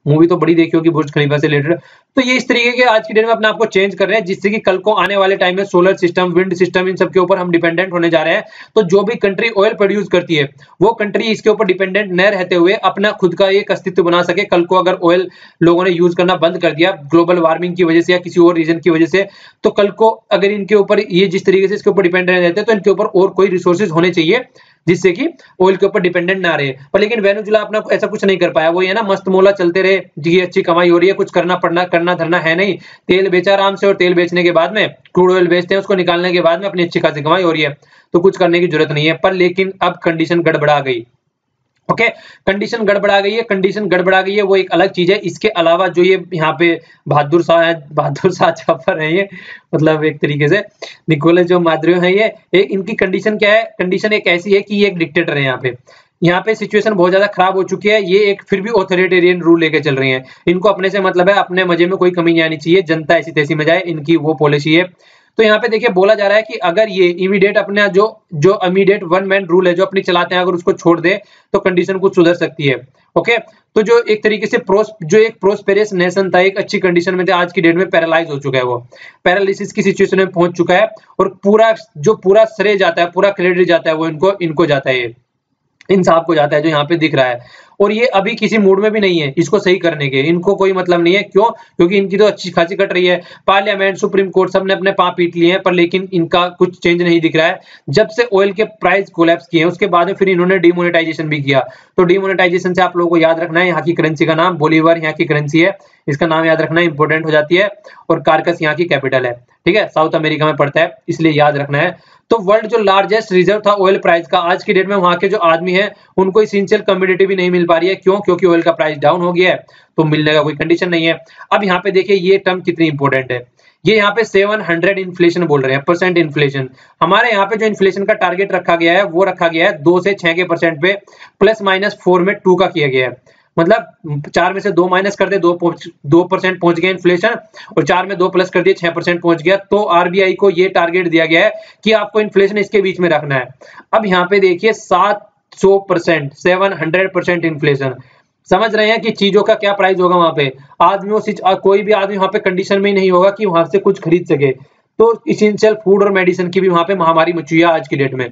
मूवी तो बड़ी देखी होगी बुर्ज खलीफा से रिलेटेड। तो ये इस तरीके के आज की डेट में अपने आप को चेंज कर रहे हैं, जिससे कि कल को आने वाले टाइम में सोलर सिस्टम, विंड सिस्टम, इन सब के ऊपर हम डिपेंडेंट होने जा रहे हैं। तो जो भी कंट्री ऑयल प्रोड्यूस करती है, वो कंट्री इसके ऊपर डिपेंडेंट न रहते हुए अपना खुद का एक अस्तित्व बना सके। कल को अगर ऑयल लोगों ने यूज करना बंद कर दिया ग्लोबल वार्मिंग की वजह से या किसी और रीजन की वजह से, तो कल को अगर इनके ऊपर ये जिस तरीके से इसके ऊपर डिपेंडेंट रहते हैं, तो इनके ऊपर और कोई रिसोर्सेज होने चाहिए जिससे कि ऑयल के ऊपर डिपेंडेंट ना रहे। पर लेकिन वेनेजुला अपना ऐसा कुछ नहीं कर पाया, वो ये ना मस्त मौला चलते रहे जी, अच्छी कमाई हो रही है, कुछ करना धरना है नहीं, तेल बेचा आराम से, और तेल बेचने के बाद में क्रूड ऑयल बेचते हैं, उसको निकालने के बाद में अपनी अच्छी खासी कमाई हो रही है, तो कुछ करने की जरूरत नहीं है। पर लेकिन अब कंडीशन गड़बड़ा गई। ओके, कंडीशन गड़बड़ा गई है, कंडीशन गड़बड़ा गई है, वो एक अलग चीज है। इसके अलावा जो ये यहाँ पे बहादुर शाह जफर है, ये मतलब एक तरीके से निकोलस जो मादुरो है, ये इनकी कंडीशन क्या है, कंडीशन एक ऐसी है कि ये एक डिक्टेटर है। यहाँ पे सिचुएशन बहुत ज्यादा खराब हो चुकी है, ये एक फिर भी ऑथोरिटेरियन रूल लेके चल रही हैं। इनको अपने से मतलब है, अपने मजे में कोई कमी नहीं आनी चाहिए, जनता ऐसी तैसी में जाए, इनकी वो पॉलिसी है। तो यहाँ पे देखिए बोला जा रहा है कि अगर ये इमीडिएट अपना जो इमीडिएट वन मैन रूल है जो अपनी चलाते हैं, अगर उसको छोड़ दे तो कंडीशन कुछ सुधर सकती है। ओके, तो जो एक तरीके से जो एक प्रोस्पेरस नेशन था, एक अच्छी कंडीशन में था, आज की डेट में पैरालाइज हो चुका है, वो पैरालिसिस की सिचुएशन में पहुंच चुका है, और पूरा श्रेय जाता है, पूरा क्रेडिट जाता है, वो इनको जाता है, ये इन साहब को जाता है जो यहाँ पे दिख रहा है। और ये अभी किसी मूड में भी नहीं है इसको सही करने के, इनको कोई मतलब नहीं है। क्यों? क्योंकि इनकी तो अच्छी खासी कट रही है, पार्लियामेंट, सुप्रीम कोर्ट सब ने अपने पांव पीट लिए हैं, पर लेकिन इनका कुछ चेंज नहीं दिख रहा है। जब से ऑयल के प्राइस कोलैप्स किए हैं, उसके बाद में फिर इन्होंने डिमोनेटाइजेशन भी किया। तो डिमोनेटाइजेशन से आप लोगों को याद रखना है, यहाँ की करेंसी का नाम बोलीवर यहाँ की करेंसी है, इसका नाम याद रखना इंपॉर्टेंट हो जाती है। और कार्कस यहाँ की कैपिटल है, ठीक है, साउथ अमेरिका में पड़ता है, इसलिए याद रखना है। तो वर्ल्ड जो लार्जेस्ट रिजर्व था ऑयल प्राइस का, आज की डेट में वहां के जो आदमी हैं उनको इसेंशियल कमोडिटी भी नहीं मिल पा रही है। क्यों? क्योंकि ऑयल का प्राइस डाउन हो गया है, तो मिलने का कोई कंडीशन नहीं है। अब यहाँ पे देखिए ये टर्म कितनी इंपॉर्टेंट है, ये यहाँ पे 700 इन्फ्लेशन बोल रहे हैं, परसेंट इन्फ्लेशन। हमारे यहाँ पे जो इन्फ्लेशन का टारगेट रखा गया है वो रखा गया है 2 से 6 के परसेंट पे, +-4 में 2 का किया गया है। मतलब 4 में से 2 माइनस कर दे, 2% पहुंच गया इन्फ्लेशन, और 4 में 2 प्लस कर दिए 6% पहुंच गया। तो आरबीआई को ये टारगेट दिया गया है कि आपको इन्फ्लेशन इसके बीच में रखना है। अब यहाँ पे देखिए 700% इन्फ्लेशन, समझ रहे हैं कि चीजों का क्या प्राइस होगा वहां पे। आदमियों से कोई भी आदमी वहां पे कंडीशन में ही नहीं होगा कि वहां से कुछ खरीद सके। तो इसेंशियल फूड और मेडिसिन की भी वहां पे महामारी मची है आज की डेट में।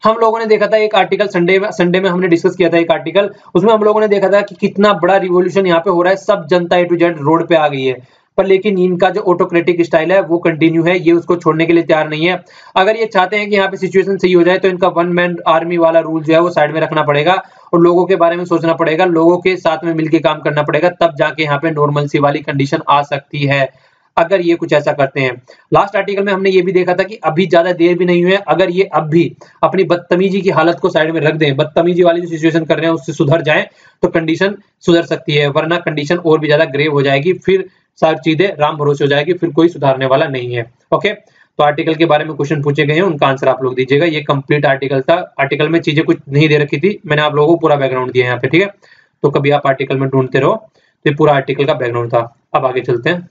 हम लोगों ने देखा था एक आर्टिकल, संडे में हमने डिस्कस किया था एक आर्टिकल, उसमें हम लोगों ने देखा था कि कितना बड़ा रिवॉल्यूशन यहाँ पे हो रहा है, सब जनता ए टू जेड रोड पे आ गई है। पर लेकिन इनका जो ऑटोक्रेटिक स्टाइल है वो कंटिन्यू है, ये उसको छोड़ने के लिए तैयार नहीं है। अगर ये चाहते हैं कि यहाँ पे सिचुएशन सही हो जाए, तो इनका वन मैन आर्मी वाला रूल जो है वो साइड में रखना पड़ेगा, और लोगों के बारे में सोचना पड़ेगा, लोगों के साथ में मिलकर काम करना पड़ेगा, तब जाके यहाँ पे नॉर्मल सी वाली कंडीशन आ सकती है, अगर ये कुछ ऐसा करते हैं। लास्ट आर्टिकल में हमने ये भी देखा था कि अभी ज्यादा देर भी नहीं हुई है, अगर ये अब भी अपनी बदतमीजी की हालत को साइड में रख दें, बदतमीजी वाली जो सिचुएशन कर रहे हैं उससे सुधर जाएं, तो कंडीशन सुधर सकती है, वरना कंडीशन और भी ज्यादा ग्रेव हो जाएगी, फिर सब चीजें राम भरोसे हो जाएगी, फिर कोई सुधारने वाला नहीं है। ओके, तो आर्टिकल के बारे में क्वेश्चन पूछे गए हैं, उनका आंसर आप लोग दीजिएगा। ये कंप्लीट आर्टिकल था, आर्टिकल में चीजें कुछ नहीं दे रखी थी, मैंने आप लोगों को पूरा बैकग्राउंड दिया यहाँ पे, ठीक है। तो कभी आप आर्टिकल में ढूंढते रहो। तो ये पूरा आर्टिकल का बैकग्राउंड था। अब आगे चलते हैं।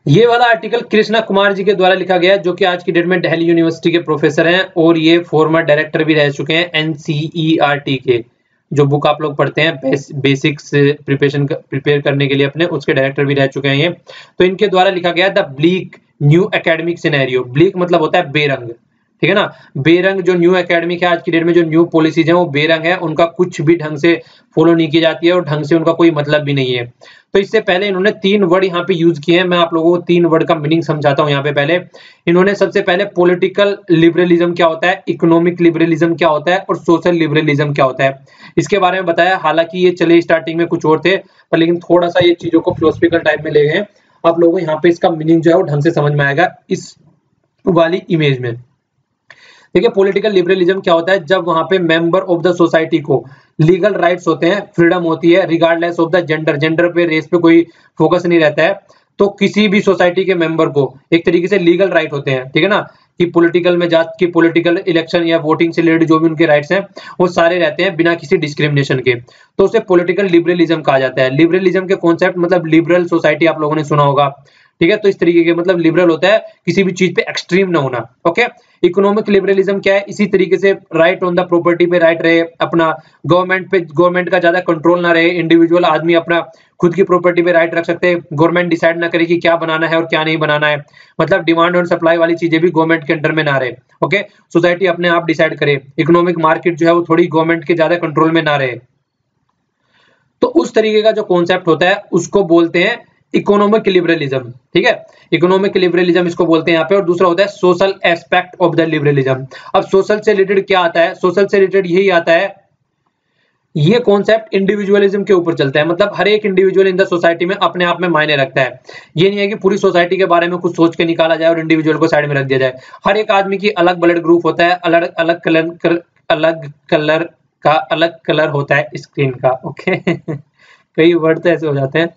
ये वाला आर्टिकल कृष्णा कुमार जी के द्वारा लिखा गया है, जो कि आज की डेट में दिल्ली यूनिवर्सिटी के प्रोफेसर हैं और ये फॉर्मर डायरेक्टर भी रह चुके हैं एनसीईआरटी के। जो बुक आप लोग पढ़ते हैं बेसिक्स प्रिपेयर करने के लिए अपने, उसके डायरेक्टर भी रह चुके हैं ये। तो इनके द्वारा लिखा गया है the bleak new academic scenario. Bleak मतलब होता है बेरंग, ठीक है ना। बेरंग जो न्यू एकेडमिक है आज की डेट में, जो न्यू पॉलिसीज हैं वो बेरंग है, उनका कुछ भी ढंग से फॉलो नहीं की जाती है और ढंग से उनका कोई मतलब भी नहीं है। तो इससे पहले इन्होंने 3 वर्ड यहाँ पे यूज किए हैं। मैं आप लोगों को 3 वर्ड का मीनिंग समझाता हूँ यहाँ पे। पहले इन्होंने सबसे पहले पॉलिटिकल लिबरलिज्म क्या होता है, इकोनॉमिक लिबरलिज्म क्या होता है और सोशल लिबरलिज्म क्या होता है, इसके बारे में बताया। हालांकि ये चले स्टार्टिंग में कुछ और थे, पर लेकिन थोड़ा सा ये चीजों को फिलोसफिकल टाइप में ले गए। आप लोगों को यहाँ पे इसका मीनिंग जो है वो ढंग से समझ में आएगा इस वाली इमेज में। देखिए पॉलिटिकल लिबरलिज्म क्या होता है, जब वहां पे मेंबर ऑफ द सोसाइटी को लीगल राइट्स होते हैं, फ्रीडम होती है, regardless of the gender, gender पे रेस पे कोई फोकस नहीं रहता है। तो किसी भी सोसाइटी के मेंबर को एक तरीके से लीगल राइट होते हैं, ठीक है ना, कि पॉलिटिकल में जात की पॉलिटिकल इलेक्शन या वोटिंग से रिलेटेड जो भी उनके राइट्स हैं वो सारे रहते हैं बिना किसी डिस्क्रिमिनेशन के। तो उसे पॉलिटिकल लिबरलिज्म कहा जाता है। लिबरलिज्म के कॉन्सेप्ट मतलब लिबरल सोसाइटी आप लोगों ने सुना होगा, ठीक है। तो इस तरीके के मतलब लिबरल होता है किसी भी चीज पे एक्सट्रीम ना होना। ओके, इकोनॉमिक लिबरलिज्म क्या है, इसी तरीके से राइट ऑन द प्रॉपर्टी पे राइट रहे, अपना गवर्नमेंट का ज्यादा कंट्रोल ना रहे, इंडिविजुअल आदमी अपना खुद की प्रॉपर्टी पे राइट रख सकते हैं, गवर्नमेंट डिसाइड ना करे कि क्या बनाना है और क्या नहीं बनाना है, मतलब डिमांड और सप्लाई वाली चीजें भी गवर्नमेंट के अंडर में ना रहे। ओके, सोसाइटी अपने आप डिसाइड करे, इकोनॉमिक मार्केट जो है वो थोड़ी गवर्नमेंट के ज्यादा कंट्रोल में ना रहे। तो उस तरीके का जो कॉन्सेप्ट होता है उसको बोलते हैं इकोनॉमिक लिबरलिज्म, ठीक है। इकोनॉमिक लिबरलिज्म इसको बोलते हैं यहाँ पे। और दूसरा होता है social aspect of the liberalism. अब सोशल से रिलेटेड क्या आता है, सोशल से रिलेटेड यही आता है, ये कॉन्सेप्ट इंडिविजुअलिज्म के ऊपर चलता है, मतलब हर एक इंडिविजुअल इन द सोसाइटी में अपने आप में मायने रखता है। ये नहीं है कि पूरी सोसाइटी के बारे में कुछ सोच के निकाला जाए और इंडिविजुअल को साइड में रख दिया जाए। हर एक आदमी की अलग ब्लड ग्रुप होता है, अलग अलग कलर होता है स्किन का। ओके कई वर्ड तो ऐसे हो जाते हैं,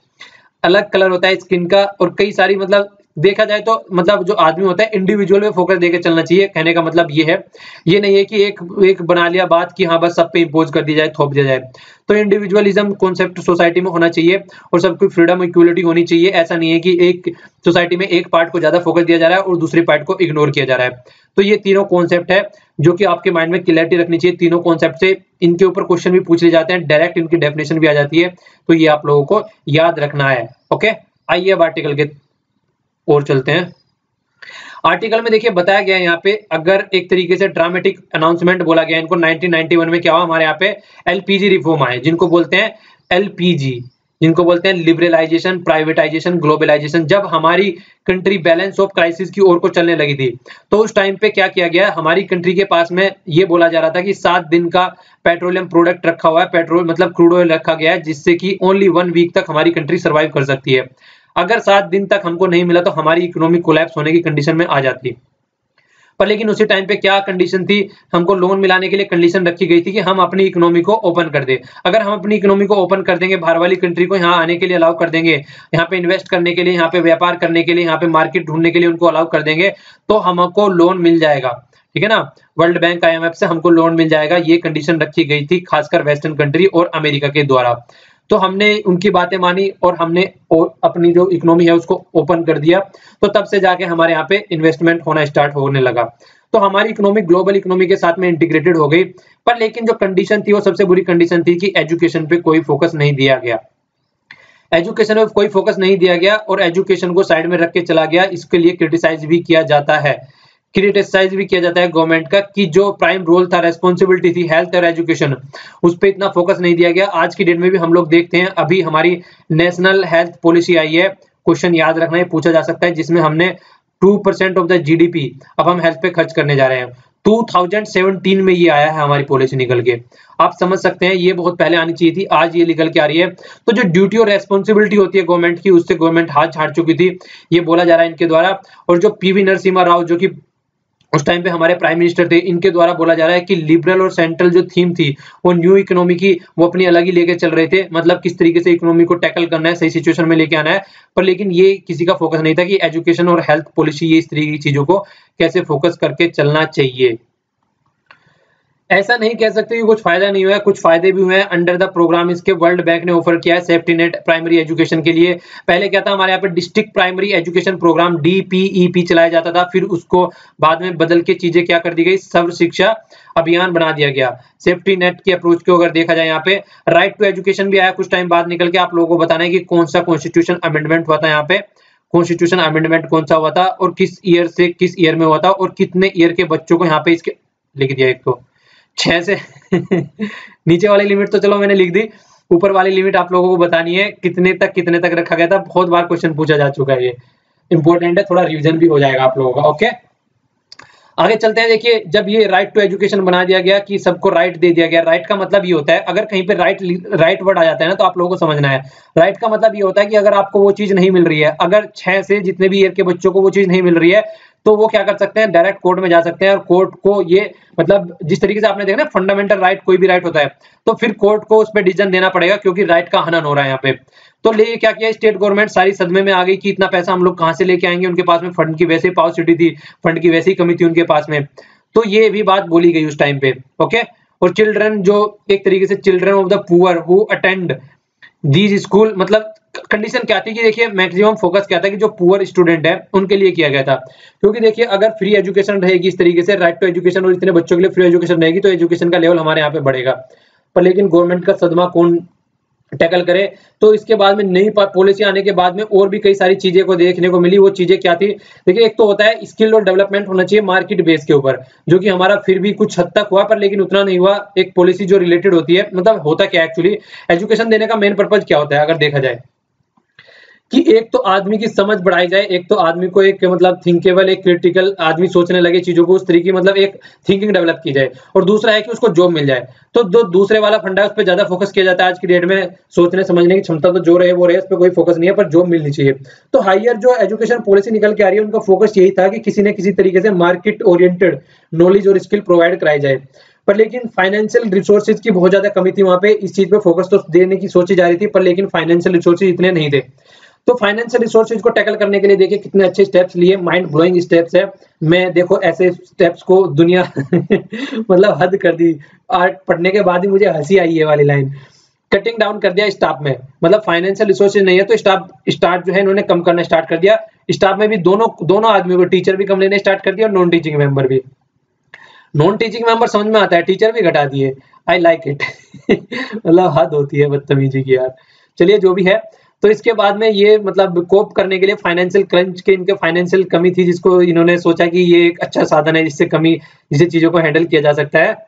अलग कलर होता है स्किन का, और कई सारी मतलब देखा जाए तो मतलब जो आदमी होता है इंडिविजुअल पे फोकस देके चलना चाहिए। कहने का मतलब ये है, ये नहीं है कि एक बना लिया बात कि हाँ बस सब पे इंपोज कर दी जाए, थोप दिया जाए। तो इंडिविजुअलिज्म कॉन्सेप्ट सोसाइटी में होना चाहिए और सबकी फ्रीडम इक्वलिटी होनी चाहिए। ऐसा नहीं है कि एक सोसाइटी में एक पार्ट को ज्यादा फोकस दिया जा रहा है और दूसरे पार्ट को इग्नोर किया जा रहा है। तो ये तीनों कॉन्सेप्ट है जो कि आपके माइंड में क्लैरिटी रखनी चाहिए। तीनों कॉन्सेप्ट से इनके ऊपर क्वेश्चन भी पूछ ले जाते हैं, डायरेक्ट इनकी डेफिनेशन भी आ जाती है, तो ये आप लोगों को याद रखना है। ओके, आइए अब आर्टिकल के और चलते हैं। आर्टिकल में देखिए बताया गया है यहाँ पे, अगर एक तरीके से ड्रामेटिक अनाउंसमेंट बोला गया इनको 1991 में क्या हुआ हमारे यहाँ पे, एलपीजी रिफॉर्म आए, जिनको बोलते हैं एलपीजी, जिनको बोलते हैं लिबरलाइजेशन, प्राइवेटाइजेशन, ग्लोबलाइजेशन। जब हमारी कंट्री बैलेंस ऑफ क्राइसिस की ओर को चलने लगी थी, तो उस टाइम पे क्या किया गया, हमारी कंट्री के पास में ये बोला जा रहा था कि 7 दिन का पेट्रोलियम प्रोडक्ट रखा हुआ है, पेट्रोल मतलब क्रूड ऑयल रखा गया है, जिससे कि ओनली 1 वीक तक हमारी कंट्री सर्वाइव कर सकती है। अगर 7 दिन तक हमको नहीं मिला तो हमारी इकोनॉमी कोलैप्स होने की कंडीशन में आ जाती। पर लेकिन उसी टाइम पे क्या कंडीशन थी, हमको लोन मिलाने के लिए कंडीशन रखी गई थी कि हम अपनी इकोनॉमी को ओपन कर दे। अगर हम अपनी इकोनॉमी को ओपन कर देंगे, बाहर वाली कंट्री को यहाँ आने के लिए अलाउ कर देंगे, यहाँ पे इन्वेस्ट करने के लिए, यहाँ पे व्यापार करने के लिए, यहाँ पे मार्केट ढूंढने के लिए उनको अलाउ कर देंगे, तो हमको लोन मिल जाएगा, ठीक है ना। वर्ल्ड बैंक IMF से हमको लोन मिल जाएगा, ये कंडीशन रखी गई थी खासकर वेस्टर्न कंट्री और अमेरिका के द्वारा। तो हमने उनकी बातें मानी और हमने अपनी जो इकोनॉमी है उसको ओपन कर दिया, तो तब से जाके हमारे यहाँ पे इन्वेस्टमेंट होना स्टार्ट होने लगा। तो हमारी इकोनॉमी ग्लोबल इकोनॉमी के साथ में इंटीग्रेटेड हो गई। पर लेकिन जो कंडीशन थी वो सबसे बुरी कंडीशन थी कि एजुकेशन पे कोई फोकस नहीं दिया गया। एजुकेशन पे कोई फोकस नहीं दिया गया और एजुकेशन को साइड में रख के चला गया। इसके लिए क्रिटिसाइज भी किया जाता है, गवर्नमेंट का, कि जो प्राइम रोल था, रेस्पॉन्सिबिलिटी थी हेल्थ और एजुकेशन, उस पर इतना फोकस नहीं दिया गया। आज की डेट में भी हम लोग देखते हैं, अभी हमारी नेशनल हेल्थ पॉलिसी आई है, क्वेश्चन याद रखना है, पूछा जा सकता है, जिसमें हमने 2% ऑफ द जीडीपी अब हम हेल्थ पे खर्च करने जा रहे हैं। 2017 में ये आया है हमारी पॉलिसी निकल के। आप समझ सकते हैं ये बहुत पहले आनी चाहिए थी, आज ये निकल के आ रही है। तो जो ड्यूटी और रेस्पॉन्सिबिलिटी होती है गवर्नमेंट की, उससे गवर्नमेंट हाथ झाड़ चुकी थी, ये बोला जा रहा है इनके द्वारा। और जो पीवी नरसिम्हा राव जो कि उस टाइम पे हमारे प्राइम मिनिस्टर थे, इनके द्वारा बोला जा रहा है कि लिबरल और सेंट्रल जो थीम थी वो न्यू इकोनॉमी की, वो अपनी अलग ही लेके चल रहे थे, मतलब किस तरीके से इकोनॉमी को टैकल करना है, सही सिचुएशन में लेके आना है। पर लेकिन ये किसी का फोकस नहीं था कि एजुकेशन और हेल्थ पॉलिसी, ये इस तरीके की चीजों को कैसे फोकस करके चलना चाहिए। ऐसा नहीं कह सकते कि कुछ फायदा नहीं हुआ है, कुछ फायदे भी हुए हैं अंडर द प्रोग्राम। इसके वर्ल्ड बैंक ने ऑफर किया है सेफ्टी नेट प्राइमरी एजुकेशन के लिए। पहले क्या था हमारे यहाँ पे district primary education program DPEP चलाया जाता था, फिर उसको बाद में बदल के चीजें क्या कर दी गई, सर्व शिक्षा अभियान बना दिया गया। सेफ्टी नेट की अप्रोच को अगर देखा जाए यहाँ पे राइट टू एजुकेशन भी आया कुछ टाइम बाद निकल के। आप लोगों को बताना है कि कौन सा कॉन्स्टिट्यूशन अमेंडमेंट हुआ था यहाँ पे, कॉन्स्टिट्यूशन अमेंडमेंट कौन सा हुआ था और किस ईयर से किस ईयर में हुआ था और कितने ईयर के बच्चों को यहाँ पे इसके लिख दिया। एक तो 6 से नीचे वाली लिमिट तो चलो मैंने लिख दी, ऊपर वाली लिमिट आप लोगों को बतानी है कितने तक रखा गया था। बहुत बार क्वेश्चन पूछा जा चुका है, ये इंपॉर्टेंट है, थोड़ा रिवीजन भी हो जाएगा आप लोगों का। ओके आगे चलते हैं। देखिए जब ये राइट टू एजुकेशन बना दिया गया कि सबको राइट दे दिया गया, राइट का मतलब ये होता है अगर कहीं पे राइट वर्ड आ जाता है ना तो आप लोगों को समझना है। राइट का मतलब ये होता है कि अगर आपको वो चीज नहीं मिल रही है, अगर 6 से जितने भी ईयर के बच्चों को वो चीज नहीं मिल रही है तो वो क्या कर सकते हैं, डायरेक्ट कोर्ट में जा सकते हैं और कोर्ट को ये मतलब जिस तरीके से आपने देखा ना फंडामेंटल राइट कोई भी राइट होता है तो फिर कोर्ट को उस पर डिसीजन देना पड़ेगा क्योंकि राइट का हनन हो रहा है यहाँ पे। तो ले क्या किया स्टेट गवर्नमेंट सारी सदमे में आ गई कि इतना पैसा हम लोग कहां से लेके आएंगे, उनके पास में फंड की वैसे पावरसिटी थी, फंड की वैसी कमी थी उनके पास में। तो ये भी बात बोली गई उस टाइम पे। ओके और चिल्ड्रन जो एक तरीके से children of the poor who attend these school, मतलब कंडीशन क्या थी कि देखिए मैक्सिमम फोकस क्या था कि जो पुअर स्टूडेंट है उनके लिए किया गया था। क्योंकि देखिए अगर फ्री एजुकेशन रहेगी इस तरीके से राइट टू एजुकेशन और इतने बच्चों के लिए फ्री एजुकेशन रहेगी तो एजुकेशन का लेवल हमारे यहाँ पे बढ़ेगा। पर लेकिन गवर्नमेंट का सदमा कौन टैकल करे, तो इसके बाद में नई पॉलिसी आने के बाद में और भी कई सारी चीजें को देखने को मिली। वो चीजें क्या थी देखिए, एक तो होता है स्किल और डेवलपमेंट होना चाहिए मार्केट बेस के ऊपर, जो कि हमारा फिर भी कुछ हद तक हुआ पर लेकिन उतना नहीं हुआ। एक पॉलिसी जो रिलेटेड होती है, मतलब होता क्या एक्चुअली एजुकेशन देने का मेन पर्पज क्या होता है अगर देखा जाए कि एक तो आदमी की समझ बढ़ाई जाए, एक तो आदमी को एक मतलब थिंकेबल एक क्रिटिकल आदमी सोचने लगे चीजों को उस तरीके मतलब एक थिंकिंग डेवलप की जाए, और दूसरा है कि उसको जॉब मिल जाए। तो जो दूसरे वाला फंडा है उस पर ज्यादा फोकस किया जाता है आज की डेट में। सोचने समझने की क्षमता तो जो रहे वो रहे, उस पर कोई फोकस नहीं है, पर जॉब मिलनी चाहिए। तो हायर जो एजुकेशन पॉलिसी निकल के आ रही है उनका फोकस यही था कि किसी न किसी तरीके से मार्केट ओरिएंटेड नॉलेज और स्किल प्रोवाइड कराई जाए। पर लेकिन फाइनेंशियल रिसोर्सेज की बहुत ज्यादा कमी थी वहां पे। इस चीज पे फोकस तो देने की सोची जा रही थी पर लेकिन फाइनेंशियल रिसोर्सेज इतने नहीं थे। तो फाइनेंशियल रिसोर्सेज को टैकल करने के लिए देखिए कितने अच्छे स्टेप्स लिए, माइंड ब्लोइंग स्टेप्स है। मैं देखो ऐसे स्टेप्स को दुनिया मतलब हद कर दी। आर्ट पढ़ने के बाद ही मुझे हंसी आई है वाली लाइन। कटिंग डाउन कर दिया स्टाफ में, मतलब फाइनेंशियल रिसोर्सेज नहीं है तो स्टाफ जो है इन्होंने कम करना स्टार्ट कर दिया। स्टाफ में भी दोनों आदमियों को, टीचर भी कम लेने स्टार्ट कर दिया और नॉन टीचिंग मेंबर भी। नॉन टीचिंग मेंबर समझ में आता है, टीचर भी घटा दिए। आई लाइक इट मतलब हद होती है बदतमीजी की यार। चलिए जो भी है, तो इसके बाद में ये मतलब कोप करने के लिए फाइनेंशियल क्रंच के इनके फाइनेंशियल कमी थी जिसको इन्होंने सोचा कि ये एक अच्छा साधन है जिससे चीजों को हैंडल किया जा सकता है।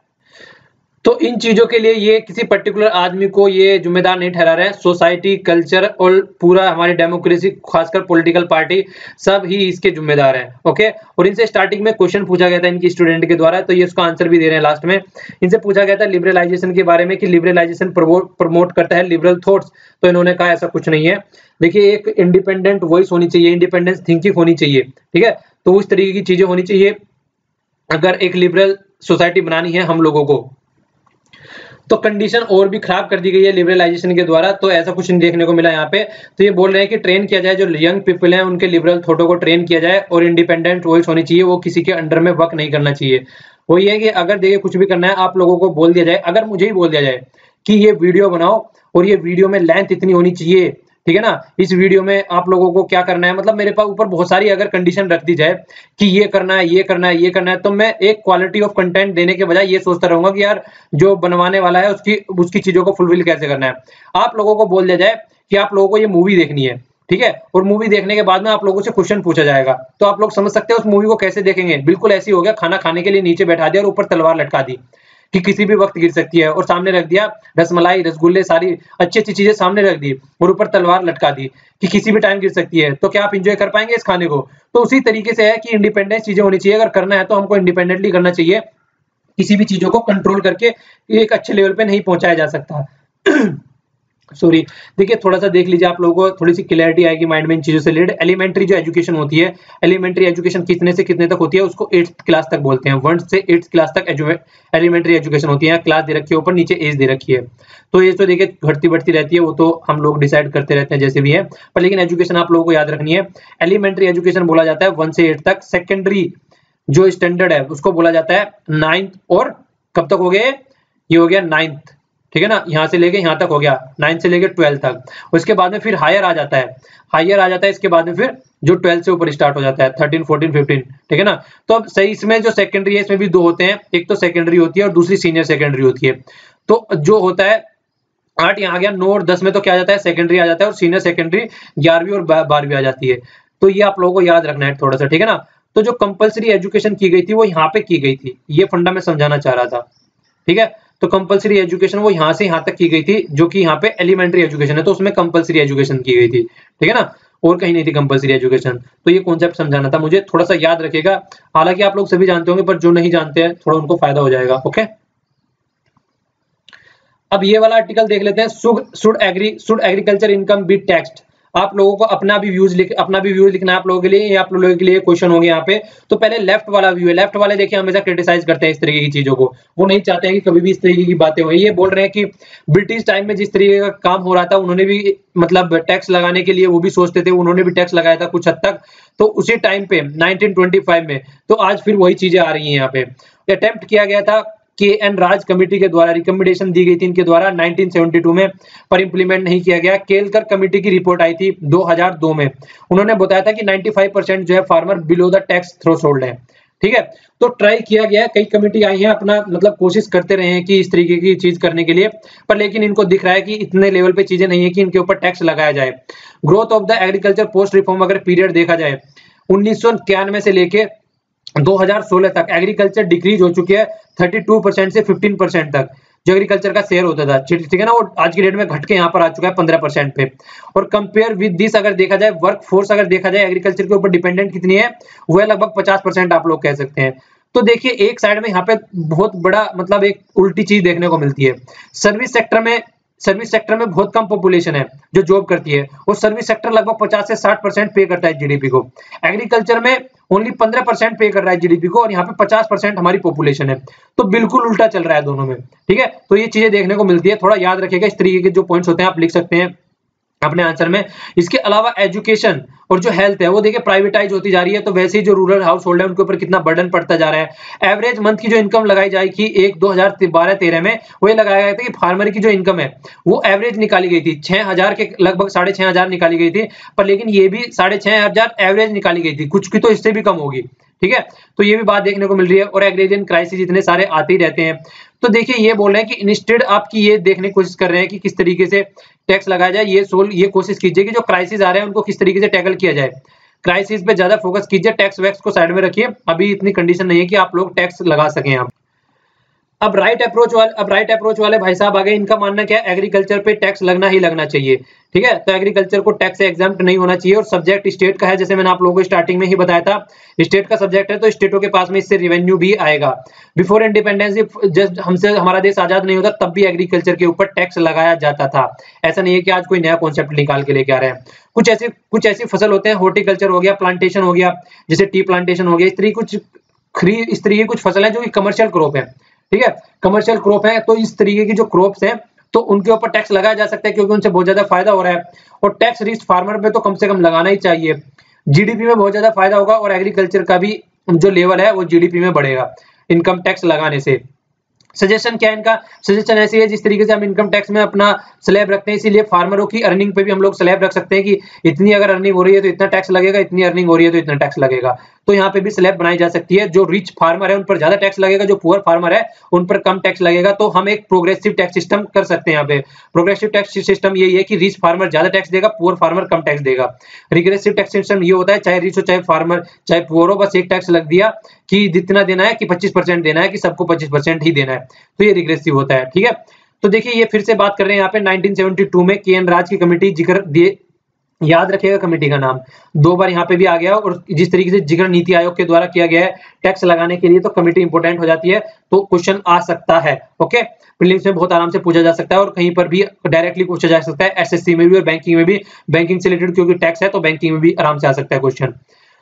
तो इन चीजों के लिए ये किसी पर्टिकुलर आदमी को ये जिम्मेदार नहीं ठहरा रहे हैं। सोसाइटी, कल्चर और पूरा हमारी डेमोक्रेसी, खासकर पॉलिटिकल पार्टी, सब ही इसके जिम्मेदार हैं। ओके और इनसे स्टार्टिंग में क्वेश्चन पूछा गया था इनकी स्टूडेंट के द्वारा, तो ये उसका आंसर भी दे रहे हैं लास्ट में। इनसे पूछा गया था लिबरलाइजेशन के बारे में कि लिबरलाइजेशन प्रमोट करता है लिबरल थॉट्स, तो इन्होंने कहा ऐसा कुछ नहीं है। देखिए एक इंडिपेंडेंट वॉइस होनी चाहिए, इंडिपेंडेंस थिंकिंग होनी चाहिए, ठीक है। तो उस तरीके की चीजें होनी चाहिए अगर एक लिबरल सोसाइटी बनानी है हम लोगों को। तो कंडीशन और भी खराब कर दी गई है लिबरलाइजेशन के द्वारा, तो ऐसा कुछ नहीं देखने को मिला यहाँ पे। तो ये बोल रहे हैं कि ट्रेन किया जाए, जो यंग पीपल हैं उनके लिबरल थॉटों को ट्रेन किया जाए और इंडिपेंडेंट वॉइस होनी चाहिए, वो किसी के अंडर में वर्क नहीं करना चाहिए। वो ये है कि अगर देखिए कुछ भी करना है आप लोगों को बोल दिया जाए, अगर मुझे ही बोल दिया जाए कि ये वीडियो बनाओ और ये वीडियो में लेंथ इतनी होनी चाहिए, ठीक है ना, इस वीडियो में आप लोगों को क्या करना है, मतलब मेरे पास ऊपर बहुत सारी अगर कंडीशन रख दी जाए कि ये करना है, ये करना है, ये करना है, तो मैं एक क्वालिटी ऑफ कंटेंट देने के बजाय ये सोचता रहूंगा कि यार जो बनवाने वाला है उसकी चीजों को फुलफिल कैसे करना है। आप लोगों को बोल दिया जाए कि आप लोगों को ये मूवी देखनी है, ठीक है, और मूवी देखने के बाद में आप लोगों से क्वेश्चन पूछा जाएगा, तो आप लोग समझ सकते हैं उस मूवी को कैसे देखेंगे। बिल्कुल ऐसी हो गया, खाना खाने के लिए नीचे बैठा दिया और ऊपर तलवार लटका दी कि किसी भी वक्त गिर सकती है, और सामने रख दिया रसमलाई, रसगुल्ले, सारी अच्छी अच्छी चीजें सामने रख दी और ऊपर तलवार लटका दी कि किसी भी टाइम गिर सकती है, तो क्या आप एंजॉय कर पाएंगे इस खाने को। तो उसी तरीके से है कि इंडिपेंडेंस चीजें होनी चाहिए, अगर करना है तो हमको इंडिपेंडेंटली करना चाहिए, किसी भी चीजों को कंट्रोल करके एक अच्छे लेवल पे नहीं पहुंचाया जा सकता। सॉरी, देखिए थोड़ा सा देख लीजिए, आप लोगों को थोड़ी सी क्लैरिटी आएगी माइंड में इन चीजों से रिलेटेड। एलिमेंट्री जो एजुकेशन होती है, एलिमेंट्री एजुकेशन कितने से कितने तक होती है, उसको 8th क्लास तक बोलते हैं। 1 से 8th क्लास तक एलिमेंट्री एजुकेशन होती है। क्लास दे रखी है ऊपर, नीचे एज दे रखी है, तो ये तो देखिए घटती बढ़ती रहती है, वो तो हम लोग डिसाइड करते रहते हैं जैसे भी है, पर लेकिन एजुकेशन आप लोगों को याद रखनी है। एलिमेंट्री एजुकेशन बोला जाता है 1 से 8 तक। सेकेंडरी जो स्टैंडर्ड है उसको बोला जाता है 9th और कब तक हो गए, ये हो गया 9th, ठीक है ना, यहाँ से लेके यहाँ तक हो गया 9 से लेके 12 तक। उसके बाद में फिर हायर आ जाता है, हायर आ जाता है, इसके बाद में फिर जो 12 से ऊपर स्टार्ट हो जाता है 13, 14, 15, ठीक है ना। तो अब सही इसमें जो सेकेंडरी है इसमें भी दो होते हैं, एक तो सेकेंडरी होती है और दूसरी सीनियर सेकेंडरी होती है। तो जो होता है 8 यहाँ आ गया, 9 और 10 में तो क्या आ जाता है, सेकेंडरी आ जाता है, और सीनियर सेकेंडरी 11वीं और 12वीं आ जाती है। तो ये आप लोगों को याद रखना है थोड़ा सा, ठीक है ना। तो जो कंपलसरी एजुकेशन की गई थी वो यहाँ पे की गई थी, ये फंडा मैं समझाना चाह रहा था, ठीक है। तो कंपलसरी एजुकेशन वो यहाँ से यहाँ तक की गई थी, जो कि यहाँ पे एलिमेंट्री एजुकेशन है, तो उसमें कंपलसरी एजुकेशन की गई थी, ठीक है ना, और कहीं नहीं थी कंपलसरी एजुकेशन। तो ये कॉन्सेप्ट समझाना था मुझे, थोड़ा सा याद रखिएगा। हालांकि आप लोग सभी जानते होंगे, पर जो नहीं जानते हैं थोड़ा उनको फायदा हो जाएगा। ओके, अब ये वाला आर्टिकल देख लेते हैं, should agriculture income B taxed. आप लोगों को अपना भी व्यूज लिखना है आप लोगों के लिए, ये आप लोगों के लिए क्वेश्चन होंगे यहाँ पे। तो पहले लेफ्ट वाला व्यू है, लेफ्ट वाले देखिए हमेशा क्रिटिसाइज करते हैं इस तरीके की चीजों को, वो नहीं चाहते हैं कि कभी भी इस तरीके की बातें हो। ये बोल रहे हैं कि ब्रिटिश टाइम में जिस तरीके का काम हो रहा था, उन्होंने भी मतलब टैक्स लगाने के लिए वो भी सोचते थे, उन्होंने भी टैक्स लगाया था कुछ हद तक। तो उसी टाइम पे 1925 में, तो आज फिर वही चीजें आ रही हैं यहाँ पे। अटेम्प्ट किया गया था, के.एन. राज कमेटी के द्वारा रिकमेंडेशन दी गई थी इनके द्वारा 1972 में, पर इंप्लीमेंट नहीं किया गया। केलकर कमेटी की रिपोर्ट आई थी 2002 में, उन्होंने बताया था कि 95% जो है farmer below the tax threshold है, ठीक है। तो ट्राई किया गया है, कई कमेटी आई है, अपना मतलब कोशिश करते रहे हैं कि इस तरीके की चीज करने के लिए, पर लेकिन इनको दिख रहा है कि इतने लेवल पे चीजें नहीं है कि इनके ऊपर टैक्स लगाया जाए। Growth of the agriculture post reform अगर पीरियड देखा जाए 1991 से लेके 2016 तक एग्रीकल्चर डिक्रीज हो चुकी है 32% से 15% तक, जो एग्रीकल्चर का शेयर होता था, ठीक है ना, वो आज की डेट में घट के यहाँ पर आ चुका है 15% पे। और कंपेयर विद दिस अगर देखा जाए, वर्क फोर्स अगर देखा जाए एग्रीकल्चर के ऊपर डिपेंडेंट कितनी है, वो है लगभग 50% आप लोग कह सकते हैं। तो देखिए एक साइड में यहाँ पे बहुत बड़ा मतलब एक उल्टी चीज देखने को मिलती है। सर्विस सेक्टर में बहुत कम पॉपुलेशन है जो जॉब करती है, और सर्विस सेक्टर लगभग 50 से 60% पे करता है जीडीपी को। एग्रीकल्चर में ओनली 15% पे कर रहा है जीडीपी को, और यहाँ पे 50% हमारी पॉपुलेशन है। तो बिल्कुल उल्टा चल रहा है दोनों में, ठीक है। तो ये चीजें देखने को मिलती है, थोड़ा याद रखिएगा। इस तरीके के जो पॉइंट्स होते हैं आप लिख सकते हैं अपने आंसर में। इसके अलावा एजुकेशन और जो हेल्थ है वो देखिए प्राइवेटाइज होती जा रही है, तो वैसे ही जो रूरल हाउस होल्ड है उनके ऊपर कितना बर्डन पड़ता जा रहा है। एवरेज मंथ की जो इनकम लगाई जाएगी 2012-13 में, वो ये लगाया गया था कि फार्मर की जो इनकम है वो एवरेज निकाली गई थी 6,000 के लगभग 6,500 निकाली गई थी, पर लेकिन ये भी 6,500 एवरेज निकाली गई थी, कुछ की तो इससे भी कम होगी, ठीक है। तो ये भी बात देखने को मिल रही है। और एग्रेरियन क्राइसिस इतने सारे आते ही रहते हैं। तो देखिए ये बोल रहे हैं कि इंस्टेड आपकी ये देखने की कोशिश कर रहे हैं कि किस तरीके से टैक्स लगाया जाए, ये कोशिश कीजिए कि जो क्राइसिस आ रहे हैं उनको किस तरीके से टैकल किया जाए। क्राइसिस पे ज्यादा फोकस कीजिए, टैक्स वैक्स को साइड में रखिए, अभी इतनी कंडीशन नहीं है कि आप लोग टैक्स लगा सकें। अब राइट अप्रोच वाले भाई साहब आ गए। इनका मानना क्या है, एग्रीकल्चर पे टैक्स लगना ही लगना चाहिए, ठीक है। तो एग्रीकल्चर को टैक्स से एग्जाम्प्ट नहीं होना चाहिए, और सब्जेक्ट स्टेट का है, जैसे मैंने आप लोगों को स्टार्टिंग में ही बताया था, स्टेट का सब्जेक्ट है, तो स्टेटों के पास में इससे रेवेन्यू भी आएगा। बिफोर इंडिपेंडेंस जस्ट हमारा देश आजाद नहीं होता तब भी एग्रीकल्चर के ऊपर टैक्स लगाया जाता था। ऐसा नहीं है कि आज कोई नया कॉन्सेप्ट निकाल के लेके आ रहे हैं। कुछ ऐसी फसल होते हैं, हॉर्टिकल्चर हो गया, प्लांटेशन हो गया, जैसे टी प्लांटेशन हो गया, इस तरीके कुछ फसल है जो कि कमर्शियल क्रॉप है, ठीक है, कमर्शियल क्रॉप है। तो इस तरीके की जो क्रॉप्स हैं तो उनके ऊपर टैक्स लगाया जा सकता है, क्योंकि उनसे बहुत ज्यादा फायदा हो रहा है। और टैक्स रिच फार्मर पे तो कम से कम लगाना ही चाहिए, जीडीपी में बहुत ज्यादा फायदा होगा, और एग्रीकल्चर का भी जो लेवल है वो जीडीपी में बढ़ेगा इनकम टैक्स लगाने से। सजेशन क्या है इनका, सजेशन ऐसी है जिस तरीके से हम इनकम टैक्स में अपना स्लैब रखते हैं, इसीलिए फार्मरों की अर्निंग पे भी हम लोग स्लैब रख सकते हैं कि इतनी अगर अर्निंग हो रही है तो इतना टैक्स लगेगा, इतनी अर्निंग हो रही है तो इतना टैक्स लगेगा। तो यहाँ पे भी स्लैब बनाई जा सकती है। जो रिच फार्मर है उन पर ज्यादा टैक्स लगेगा, जो पुअर फार्मर है उन पर कम टैक्स लगेगा। तो हम एक प्रोग्रेसिव टैक्स सिस्टम कर सकते हैं। यहाँ पे प्रोग्रेसिव टैक्स सिस्टम यही है कि रिच फार्मर ज्यादा टैक्स देगा, पुअर फार्मर कम टैक्स देगा। रिग्रेसिव टैक्स सिस्टम ये होता है चाहे रिच हो चाहे फार्मर चाहे पुअर हो, बस एक टैक्स लग दिया कि जितना देना है कि 25% देना है, कि सबको 25% ही देना है, तो ये रिग्रेसिव होता है, ठीक है। तो देखिए ये फिर से बात कर रहे हैं यहाँ पे 1972 में के.एन. राज की कमेटी, जिक्र दिए, याद रखिएगा कमेटी का नाम, 2 बार यहाँ पे भी आ गया। और जिस तरीके से जिक्र नीति आयोग के द्वारा किया गया है टैक्स लगाने के लिए, तो कमेटी इंपोर्टेंट हो जाती है, तो क्वेश्चन आ सकता है। ओके, प्रीलिम्स में बहुत आराम से पूछा जा सकता है, और कहीं पर भी डायरेक्टली पूछा जा सकता है, एसएससी में भी और बैंकिंग में भी। बैंकिंग से रिलेटेड क्योंकि टैक्स है तो बैंकिंग में भी आराम से आ सकता है क्वेश्चन।